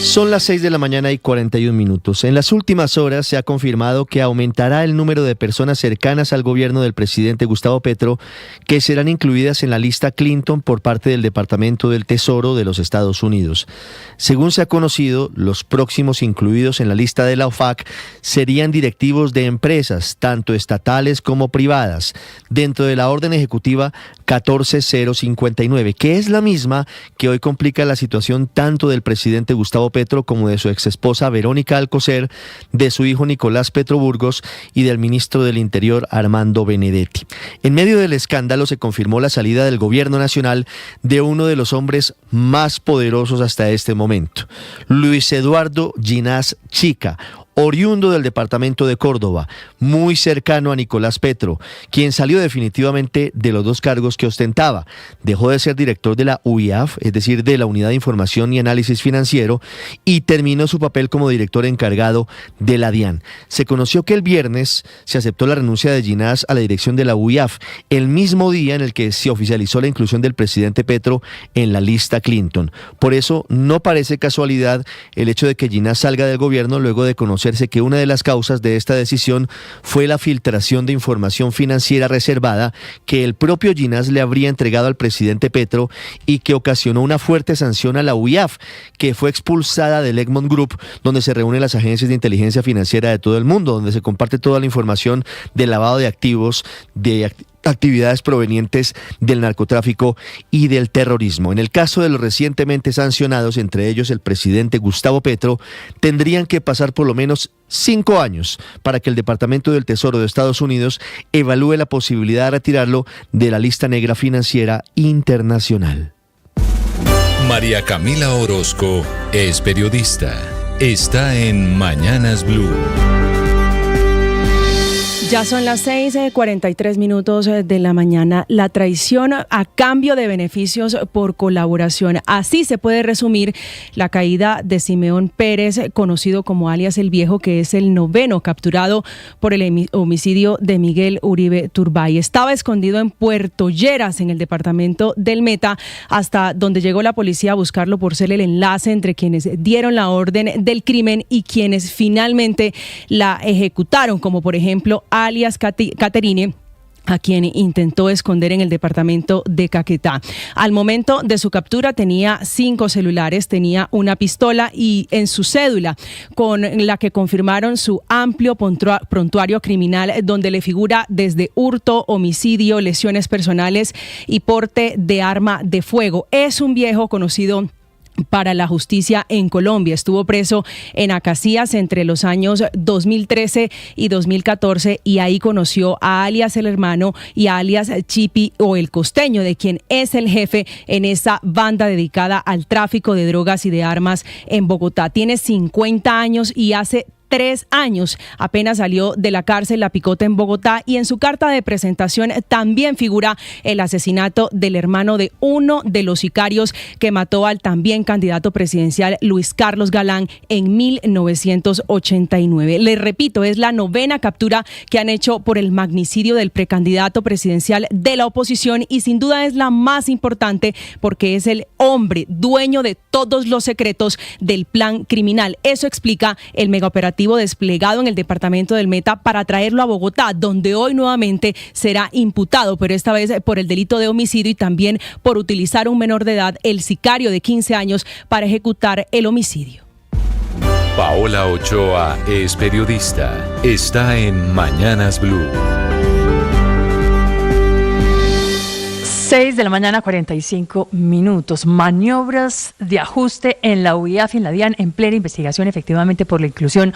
S7: Son las 6 de la mañana y 41 minutos. En las últimas horas se ha confirmado que aumentará el número de personas cercanas al gobierno del presidente Gustavo Petro que serán incluidas en la lista Clinton por parte del Departamento del Tesoro de los Estados Unidos. Según se ha conocido, los próximos incluidos en la lista de la OFAC serían directivos de empresas, tanto estatales como privadas, dentro de la orden ejecutiva 14059, que es la misma que hoy complica la situación tanto del presidente Gustavo Petro como de su exesposa Verónica Alcocer, de su hijo Nicolás Petro Burgos y del ministro del Interior Armando Benedetti. En medio del escándalo se confirmó la salida del gobierno nacional de uno de los hombres más poderosos hasta este momento, Luis Eduardo Ginás Chica, oriundo del departamento de Córdoba, muy cercano a Nicolás Petro, quien salió definitivamente de los dos cargos que ostentaba. Dejó de ser director de la UIAF, es decir, de la Unidad de Información y Análisis Financiero, y terminó su papel como director encargado de la DIAN. Se conoció que el viernes se aceptó la renuncia de Ginás a la dirección de la UIAF, el mismo día en el que se oficializó la inclusión del presidente Petro en la lista Clinton. Por eso no parece casualidad el hecho de que Ginás salga del gobierno luego de conocerse que una de las causas de esta decisión fue la filtración de información financiera reservada que el propio Ginás le habría entregado al presidente Petro y que ocasionó una fuerte sanción a la UIAF, que fue expulsada del Egmont Group, donde se reúnen las agencias de inteligencia financiera de todo el mundo, donde se comparte toda la información del lavado de activos, de actividades provenientes del narcotráfico y del terrorismo. En el caso de los recientemente sancionados, entre ellos el presidente Gustavo Petro, tendrían que pasar por lo menos 5 años para que el Departamento del Tesoro de Estados Unidos evalúe la posibilidad de retirarlo de la lista negra financiera internacional.
S14: María Camila Orozco es periodista. Está en Mañanas Blue.
S10: Ya son las 6:43 de la mañana. La traición a cambio de beneficios por colaboración. Así se puede resumir la caída de Simeón Pérez, conocido como alias El Viejo, que es el 9º capturado por el homicidio de Miguel Uribe Turbay. Estaba escondido en Puerto Lleras, en el departamento del Meta, hasta donde llegó la policía a buscarlo por ser el enlace entre quienes dieron la orden del crimen y quienes finalmente la ejecutaron, como por ejemplo alias Caterine, a quien intentó esconder en el departamento de Caquetá. Al momento de su captura tenía 5 celulares, tenía una pistola y en su cédula, con la que confirmaron su amplio prontuario criminal, donde le figura desde hurto, homicidio, lesiones personales y porte de arma de fuego. Es un viejo conocido para la justicia en Colombia. Estuvo preso en Acacías entre los años 2013 y 2014 y ahí conoció a alias El Hermano y a alias Chipi o El Costeño, de quien es el jefe en esa banda dedicada al tráfico de drogas y de armas en Bogotá. Tiene 50 años y hace 3 años apenas salió de la cárcel La Picota en Bogotá, y en su carta de presentación también figura el asesinato del hermano de uno de los sicarios que mató al también candidato presidencial Luis Carlos Galán en 1989. Les repito, es la 9ª captura que han hecho por el magnicidio del precandidato presidencial de la oposición y sin duda es la más importante porque es el hombre dueño de todos los secretos del plan criminal. Eso explica el megaoperativo desplegado en el departamento del Meta para traerlo a Bogotá, donde hoy nuevamente será imputado, pero esta vez por el delito de homicidio y también por utilizar a un menor de edad, el sicario de 15 años, para ejecutar el homicidio.
S14: Paola Ochoa es periodista. Está en Mañanas Blue.
S13: 6:45 a.m. Maniobras de ajuste en la UIAF y en la DIAN en plena investigación, efectivamente, por la inclusión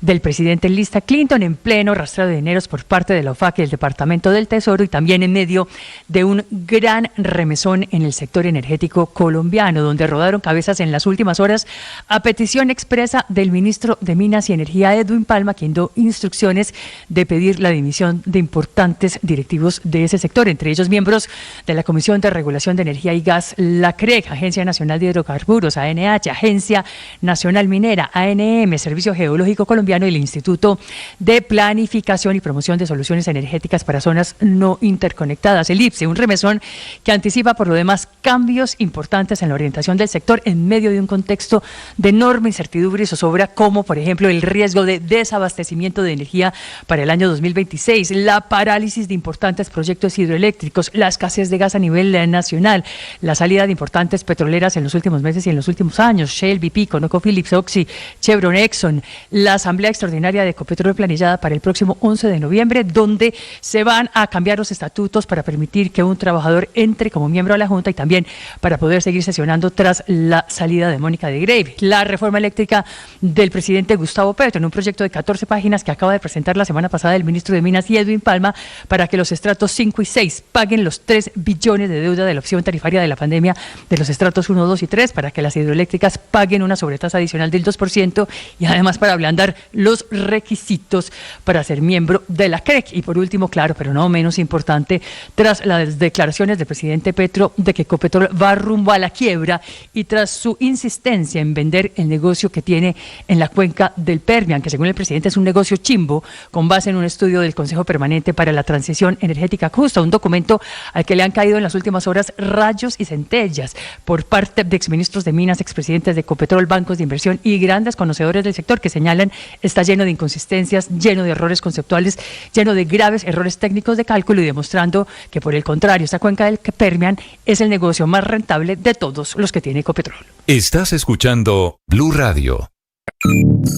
S13: del presidente en lista Clinton, en pleno rastreo de dineros por parte de la OFAC y el Departamento del Tesoro, y también en medio de un gran remesón en el sector energético colombiano, donde rodaron cabezas en las últimas horas a petición expresa del ministro de Minas y Energía, Edwin Palma, quien dio instrucciones de pedir la dimisión de importantes directivos de ese sector, entre ellos miembros de la Comisión de Regulación de Energía y Gas, la CREG, Agencia Nacional de Hidrocarburos, ANH, Agencia Nacional Minera, ANM, Servicio Geológico Colombiano y el Instituto de Planificación y Promoción de Soluciones Energéticas para Zonas No Interconectadas, el IPSE, un remesón que anticipa por lo demás cambios importantes en la orientación del sector en medio de un contexto de enorme incertidumbre y zozobra, como por ejemplo el riesgo de desabastecimiento de energía para el año 2026, la parálisis de importantes proyectos hidroeléctricos, la escasez de gas a nivel nacional, la salida de importantes petroleras en los últimos meses y en los últimos años, Shell, BP, ConocoPhillips, Oxy, Chevron, Exxon, la Asamblea Extraordinaria de Ecopetrol planillada para el próximo 11 de noviembre, donde se van a cambiar los estatutos para permitir que un trabajador entre como miembro a la Junta y también para poder seguir sesionando tras la salida de Mónica de Greve. La reforma eléctrica del presidente Gustavo Petro, en un proyecto de 14 páginas que acaba de presentar la semana pasada el ministro de Minas y Edwin Palma, para que los estratos 5 y 6 paguen los 3 billones de deuda de la opción tarifaria de la pandemia de los estratos 1, 2 y 3, para que las hidroeléctricas paguen una sobretasa adicional del 2% y además para ablandar los requisitos para ser miembro de la CREC. Y por último, claro, pero no menos importante, tras las declaraciones del presidente Petro de que Ecopetrol va rumbo a la quiebra y tras su insistencia en vender el negocio que tiene en la cuenca del Permian, que según el presidente es un negocio chimbo, con base en un estudio del Consejo Permanente para la Transición Energética Justa, un documento al que le han caído en las últimas horas rayos y centellas por parte de exministros de Minas, expresidentes de Ecopetrol, bancos de inversión y grandes conocedores del sector, que señalan está lleno de inconsistencias, lleno de errores conceptuales, lleno de graves errores técnicos de cálculo y demostrando que por el contrario esta cuenca del Permian es el negocio más rentable de todos los que tiene Ecopetrol.
S14: Estás escuchando Blue Radio.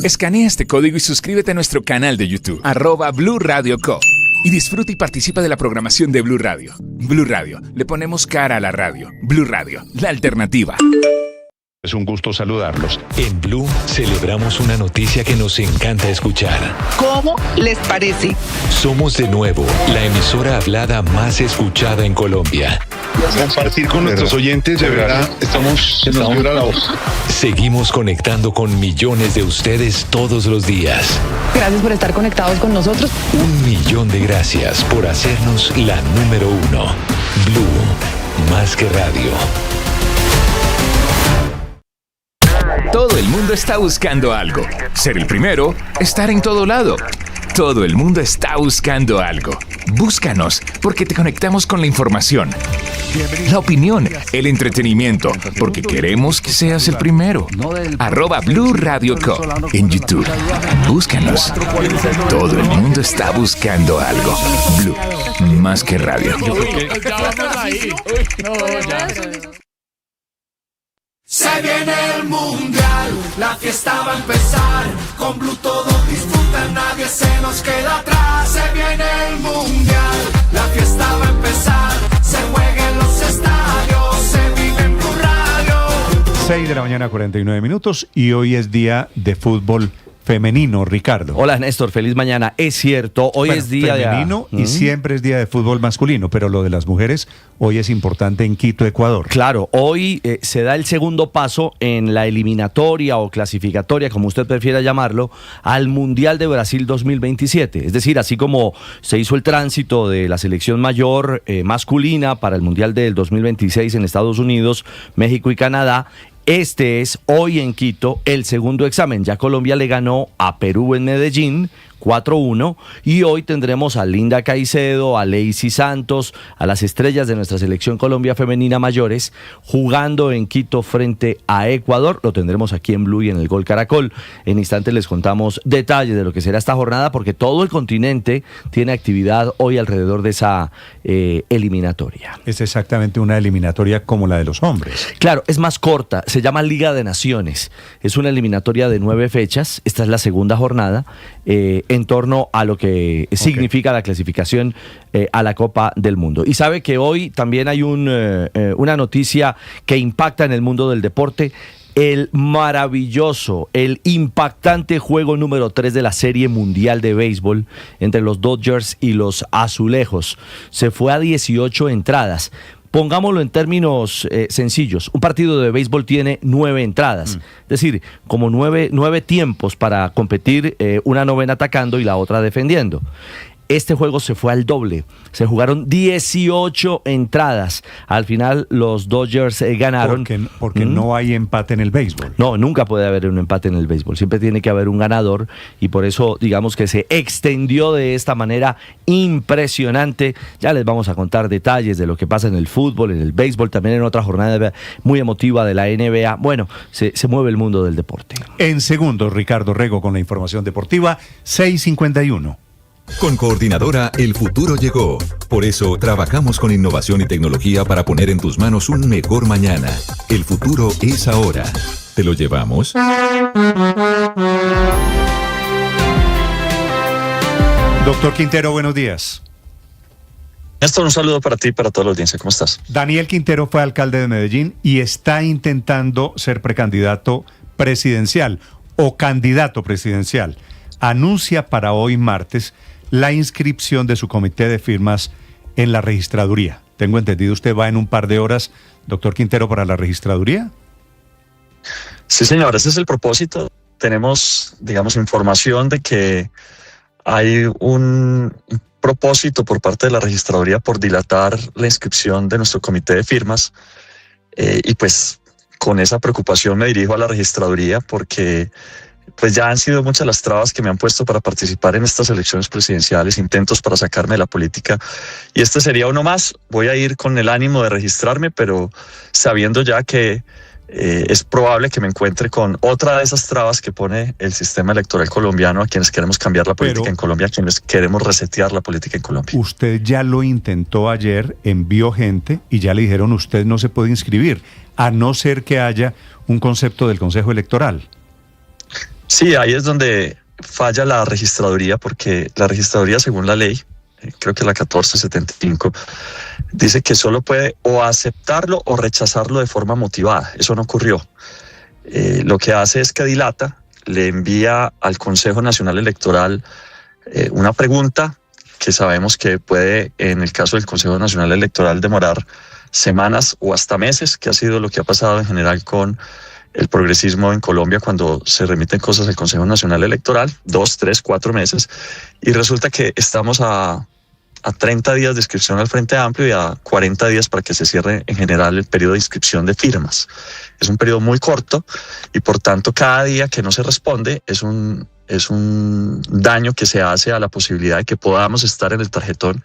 S16: Escanea este código y suscríbete a nuestro canal de YouTube, @Blue Radio Co. Y disfruta y participa de la programación de Blue Radio. Blue Radio, le ponemos cara a la radio. Blue Radio, la alternativa.
S4: Es un gusto saludarlos.
S14: En Blue celebramos una noticia que nos encanta escuchar.
S5: ¿Cómo les parece?
S14: Somos de nuevo la emisora hablada más escuchada en Colombia.
S17: Compartir con nuestros oyentes, de verdad, se nos vibra la voz.
S14: Seguimos conectando con millones de ustedes todos los días.
S5: Gracias por estar conectados con nosotros.
S14: 1 millón de gracias por hacernos la número 1. Blue, más que radio.
S16: Todo el mundo está buscando algo. Ser el primero, estar en todo lado. Todo el mundo está buscando algo. Búscanos, porque te conectamos con la información, la opinión, el entretenimiento, porque queremos que seas el primero. @Blue Radio Co. en YouTube. Búscanos. Todo el mundo está buscando algo. Blue, más que radio.
S18: Se viene el mundial, la fiesta va a empezar. Con Blue todos disfrutan, nadie se nos queda atrás. Se viene el mundial, la fiesta va a empezar. Se juega en los estadios, se vive en Blue Radio.
S4: 6 de la mañana, 49 minutos, y hoy es día de fútbol femenino, Ricardo.
S19: Hola, Néstor, feliz mañana. Es cierto, hoy es día
S4: femenino y siempre es día de fútbol masculino, pero lo de las mujeres hoy es importante en Quito, Ecuador.
S19: Claro, hoy se da el segundo paso en la eliminatoria o clasificatoria, como usted prefiera llamarlo, al Mundial de Brasil 2027. Es decir, así como se hizo el tránsito de la selección mayor masculina para el Mundial del 2026 en Estados Unidos, México y Canadá, este es hoy en Quito el segundo examen. Ya Colombia le ganó a Perú en Medellín 4-1 y hoy tendremos a Linda Caicedo, a Lacey Santos, a las estrellas de nuestra selección Colombia femenina mayores jugando en Quito frente a Ecuador. Lo tendremos aquí en Blue y en el Gol Caracol. En instantes les contamos detalles de lo que será esta jornada porque todo el continente tiene actividad hoy alrededor de esa eliminatoria.
S4: Es exactamente una eliminatoria como la de los hombres.
S19: Claro, es más corta, se llama Liga de Naciones. Es una eliminatoria de 9 fechas, esta es la segunda jornada. En torno a lo que significa la clasificación a la Copa del Mundo. Y sabe que hoy también hay una noticia que impacta en el mundo del deporte. El maravilloso, el impactante juego número 3 de la Serie Mundial de Béisbol entre los Dodgers y los Azulejos. Se fue a 18 entradas. Pongámoslo en términos sencillos. Un partido de béisbol tiene 9 entradas. Es decir, como 9 tiempos para competir, una novena atacando y la otra defendiendo. Este juego se fue al doble. Se jugaron 18 entradas. Al final los Dodgers ganaron.
S4: Porque no hay empate en el béisbol.
S19: No, nunca puede haber un empate en el béisbol. Siempre tiene que haber un ganador y por eso digamos que se extendió de esta manera impresionante. Ya les vamos a contar detalles de lo que pasa en el fútbol, en el béisbol, también en otra jornada muy emotiva de la NBA. Bueno, se mueve el mundo del deporte.
S4: En segundos, Ricardo Rego con la información deportiva, 6:51.
S23: Con Coordinadora, el futuro llegó. Por eso, trabajamos con innovación y tecnología para poner en tus manos un mejor mañana. El futuro es ahora. ¿Te lo llevamos?
S4: Doctor Quintero, buenos días.
S26: Néstor, un saludo para ti y para toda la audiencia. ¿Cómo estás?
S4: Daniel Quintero fue alcalde de Medellín y está intentando ser precandidato presidencial o candidato presidencial. Anuncia para hoy martes la inscripción de su comité de firmas en la registraduría. Tengo entendido, usted va en un par de horas, doctor Quintero, para la registraduría.
S26: Sí, señor, ese es el propósito. Tenemos, digamos, información de que hay un propósito por parte de la registraduría por dilatar la inscripción de nuestro comité de firmas y pues con esa preocupación me dirijo a la registraduría porque pues ya han sido muchas las trabas que me han puesto para participar en estas elecciones presidenciales, intentos para sacarme de la política, y este sería uno más. Voy a ir con el ánimo de registrarme, pero sabiendo ya que es probable que me encuentre con otra de esas trabas que pone el sistema electoral colombiano a quienes queremos cambiar la política en Colombia, a quienes queremos resetear la política en Colombia.
S4: Usted ya lo intentó ayer, envió gente y ya le dijeron usted no se puede inscribir, a no ser que haya un concepto del Consejo Electoral.
S26: Sí, ahí es donde falla la registraduría, porque la registraduría, según la ley, creo que la 1475, dice que solo puede o aceptarlo o rechazarlo de forma motivada. Eso no ocurrió. lo que hace es que dilata, le envía al Consejo Nacional Electoral una pregunta que sabemos que puede, en el caso del Consejo Nacional Electoral, demorar semanas o hasta meses, que ha sido lo que ha pasado en general con el progresismo en Colombia cuando se remiten cosas al Consejo Nacional Electoral, 2, 3, 4 meses, y resulta que estamos a 30 días de inscripción al Frente Amplio y a 40 días para que se cierre en general el periodo de inscripción de firmas. Es un periodo muy corto y por tanto cada día que no se responde es un daño que se hace a la posibilidad de que podamos estar en el tarjetón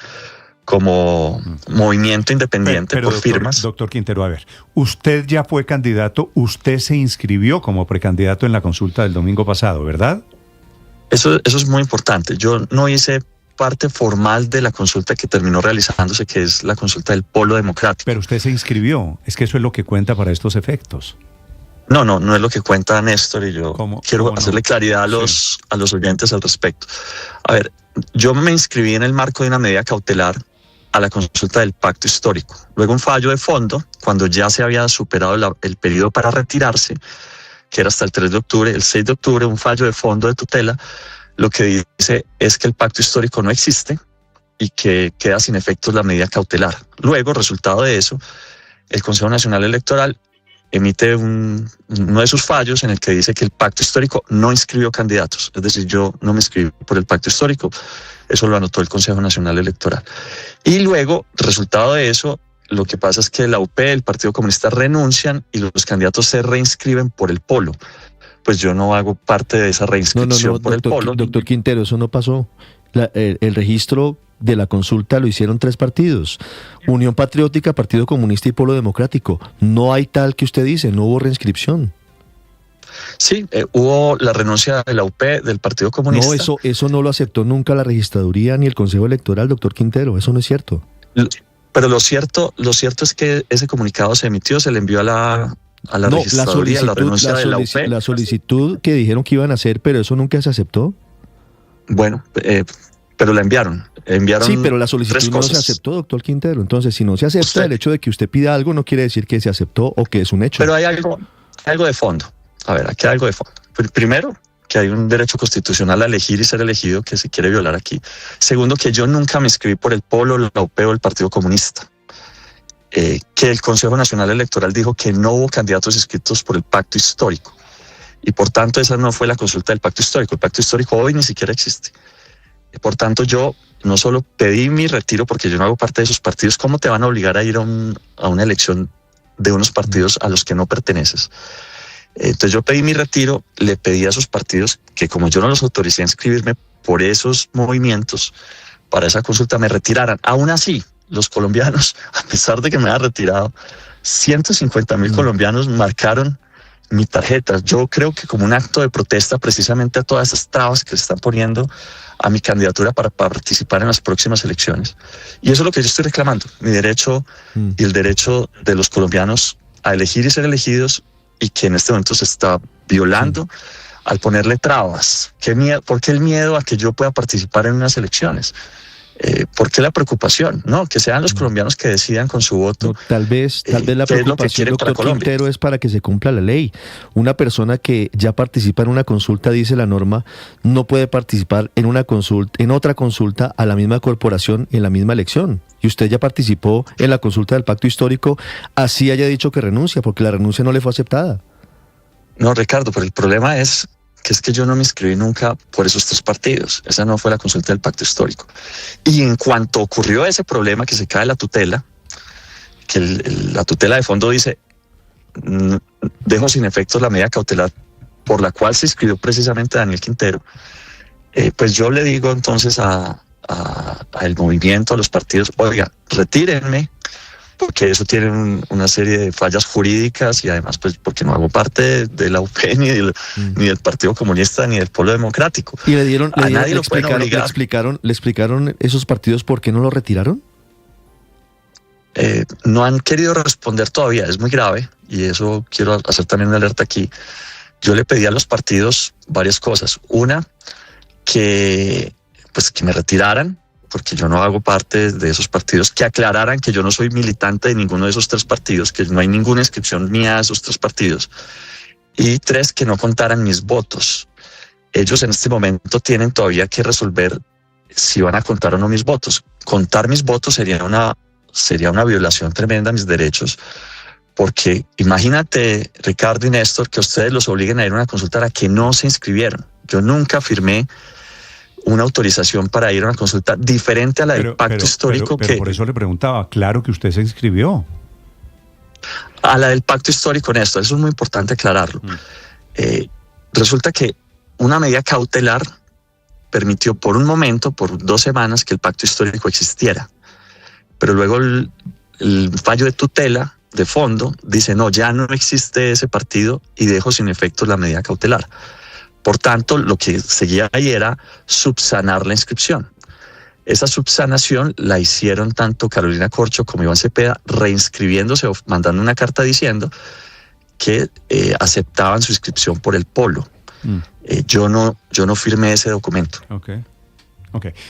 S26: como movimiento independiente por firmas.
S4: Doctor Quintero, a ver, usted ya fue candidato, usted se inscribió como precandidato en la consulta del domingo pasado, ¿verdad?
S26: Eso es muy importante. Yo no hice parte formal de la consulta que terminó realizándose, que es la consulta del Polo Democrático.
S4: Pero usted se inscribió, es que eso es lo que cuenta para estos efectos.
S26: No es lo que cuenta Néstor, y yo quiero hacerle claridad a los oyentes al respecto. A ver, yo me inscribí en el marco de una medida cautelar a la consulta del pacto histórico. Luego un fallo de fondo, cuando ya se había superado el periodo para retirarse, que era hasta el 3 de octubre, el 6 de octubre, un fallo de fondo de tutela, lo que dice es que el pacto histórico no existe y que queda sin efectos la medida cautelar. Luego, resultado de eso, el Consejo Nacional Electoral emite uno de sus fallos en el que dice que el pacto histórico no inscribió candidatos. Es decir, yo no me inscribí por el pacto histórico, eso lo anotó el Consejo Nacional Electoral. Y luego, resultado de eso, lo que pasa es que la UP, el Partido Comunista, renuncian y los candidatos se reinscriben por el Polo. Pues yo no hago parte de esa reinscripción por el Polo.
S7: Doctor Quintero, eso no pasó. El registro de la consulta lo hicieron 3 partidos: Unión Patriótica, Partido Comunista y Polo Democrático. No hay tal que usted dice, no hubo reinscripción.
S26: Sí, hubo la renuncia de la UP, del Partido Comunista.
S7: No, eso no lo aceptó nunca la registraduría ni el Consejo Electoral, doctor Quintero, eso no es cierto.
S26: Pero lo cierto es que ese comunicado se emitió, se le envió a la registraduría, la renuncia de la UP.
S7: La solicitud que dijeron que iban a hacer, pero eso nunca se aceptó.
S26: Bueno, pero la enviaron.
S7: Sí, pero la solicitud no se aceptó, doctor Quintero. Entonces, si no se acepta, el hecho de que usted pida algo no quiere decir que se aceptó o que es un hecho.
S26: Pero hay algo de fondo. A ver, aquí hay algo de fondo. Primero, que hay un derecho constitucional a elegir y ser elegido que se quiere violar aquí. Segundo, que yo nunca me inscribí por el Polo, la UP o el Partido Comunista. Que el Consejo Nacional Electoral dijo que no hubo candidatos inscritos por el pacto histórico. Y por tanto, esa no fue la consulta del pacto histórico. El pacto histórico hoy ni siquiera existe. Y por tanto, yo no solo pedí mi retiro porque yo no hago parte de esos partidos. ¿Cómo te van a obligar a ir a una elección de unos partidos a los que no perteneces? Entonces yo pedí mi retiro, le pedí a esos partidos que, como yo no los autoricé a inscribirme por esos movimientos, para esa consulta me retiraran. Aún así, los colombianos, a pesar de que me haya retirado, 150,000 colombianos marcaron mi tarjeta. Yo creo que como un acto de protesta precisamente a todas esas trabas que se están poniendo a mi candidatura para participar en las próximas elecciones. Y eso es lo que yo estoy reclamando, mi derecho y el derecho de los colombianos a elegir y ser elegidos, y que en este momento se está violando al ponerle trabas. ¿Por qué el miedo a que yo pueda participar en unas elecciones? ¿Por qué la preocupación? No, que sean los colombianos que decidan con su voto.
S7: Tal vez la preocupación, doctor Quintero, es para que se cumpla la ley. Una persona que ya participa en una consulta, dice la norma, no puede participar en otra consulta a la misma corporación en la misma elección. Y usted ya participó en la consulta del pacto histórico, así haya dicho que renuncia, porque la renuncia no le fue aceptada.
S26: No, Ricardo, pero el problema es que yo no me inscribí nunca por esos 3 partidos. Esa no fue la consulta del pacto histórico. Y en cuanto ocurrió ese problema, que se cae la tutela, que la tutela de fondo dice, dejo sin efectos la medida cautelar por la cual se inscribió precisamente Daniel Quintero, pues yo le digo entonces al movimiento, a los partidos, oiga, retírenme, porque eso tiene una serie de fallas jurídicas, y además pues porque no hago parte de la UP ni del Partido Comunista ni del Polo Democrático.
S7: ¿Y le explicaron esos partidos por qué no lo retiraron?
S26: No han querido responder todavía, es muy grave, y eso quiero hacer también una alerta aquí. Yo le pedí a los partidos varias cosas. Una, que me retiraran, porque yo no hago parte de esos partidos, que aclararan que yo no soy militante de ninguno de esos 3 partidos, que no hay ninguna inscripción mía a esos 3 partidos, Y 3, que no contaran mis votos. Ellos en este momento tienen todavía que resolver si van a contar o no mis votos. Contar mis votos sería una violación tremenda a mis derechos, porque imagínate, Ricardo y Néstor, que ustedes los obliguen a ir a una consulta a la que no se inscribieron. Yo nunca firmé una autorización para ir a una consulta diferente a la del pacto histórico.
S4: Pero por eso le preguntaba, claro que usted se inscribió.
S26: A la del pacto histórico, Néstor, eso es muy importante aclararlo. Resulta que una medida cautelar permitió por un momento, por 2 semanas, que el pacto histórico existiera. Pero luego el fallo de tutela de fondo dice, no, ya no existe ese partido y dejo sin efecto la medida cautelar. Por tanto, lo que seguía ahí era subsanar la inscripción. Esa subsanación la hicieron tanto Carolina Corcho como Iván Cepeda, reinscribiéndose o mandando una carta diciendo que aceptaban su inscripción por el polo. Yo no firmé ese documento.
S4: Ok.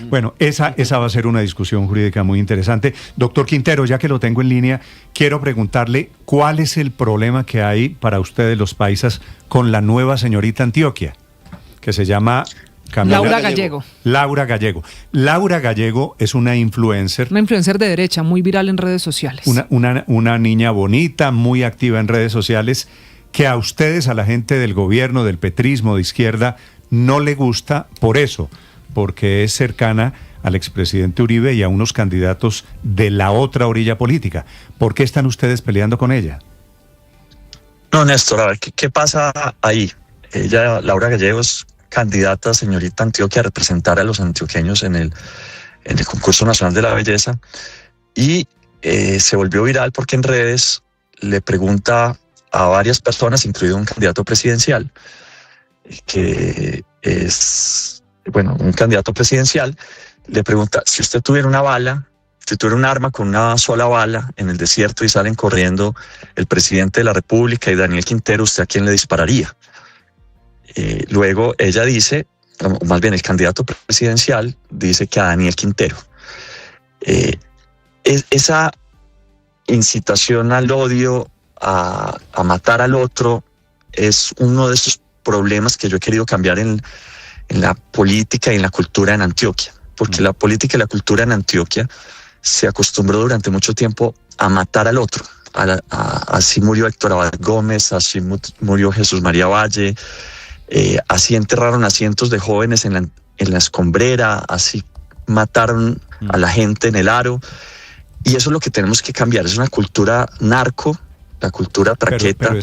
S4: Bueno, esa va a ser una discusión jurídica muy interesante. Doctor Quintero, ya que lo tengo en línea, quiero preguntarle cuál es el problema que hay para ustedes los paisas con la nueva señorita Antioquia, que se llama
S3: Laura Gallego.
S4: Laura Gallego. Laura Gallego es una influencer.
S3: Una influencer de derecha, muy viral en redes sociales.
S4: Una niña bonita, muy activa en redes sociales, que a ustedes, a la gente del gobierno, del petrismo, de izquierda, no le gusta por eso, porque es cercana al expresidente Uribe y a unos candidatos de la otra orilla política. ¿Por qué están ustedes peleando con ella?
S26: No, Néstor, a ver, ¿qué pasa ahí? Ella, Laura Gallego, es candidata, señorita Antioquia, a representar a los antioqueños en el concurso nacional de la belleza, y se volvió viral porque en redes le pregunta a varias personas, incluido un candidato presidencial, que es, bueno, un candidato presidencial, le pregunta, si usted tuviera una bala, si tuviera un arma con una sola bala en el desierto y salen corriendo el presidente de la República y Daniel Quintero, ¿usted a quién le dispararía? Luego ella dice, o más bien el candidato presidencial dice que a Daniel Quintero. Esa incitación al odio, a matar al otro, es uno de esos problemas que yo he querido cambiar en la política y en la cultura en Antioquia, porque la política y la cultura en Antioquia se acostumbró durante mucho tiempo a matar al otro. Así murió Héctor Abad Gómez, así murió Jesús María Valle, así enterraron a cientos de jóvenes en la escombrera, así mataron a la gente en el aro, y eso es lo que tenemos que cambiar. Es una cultura narco, la cultura traqueta,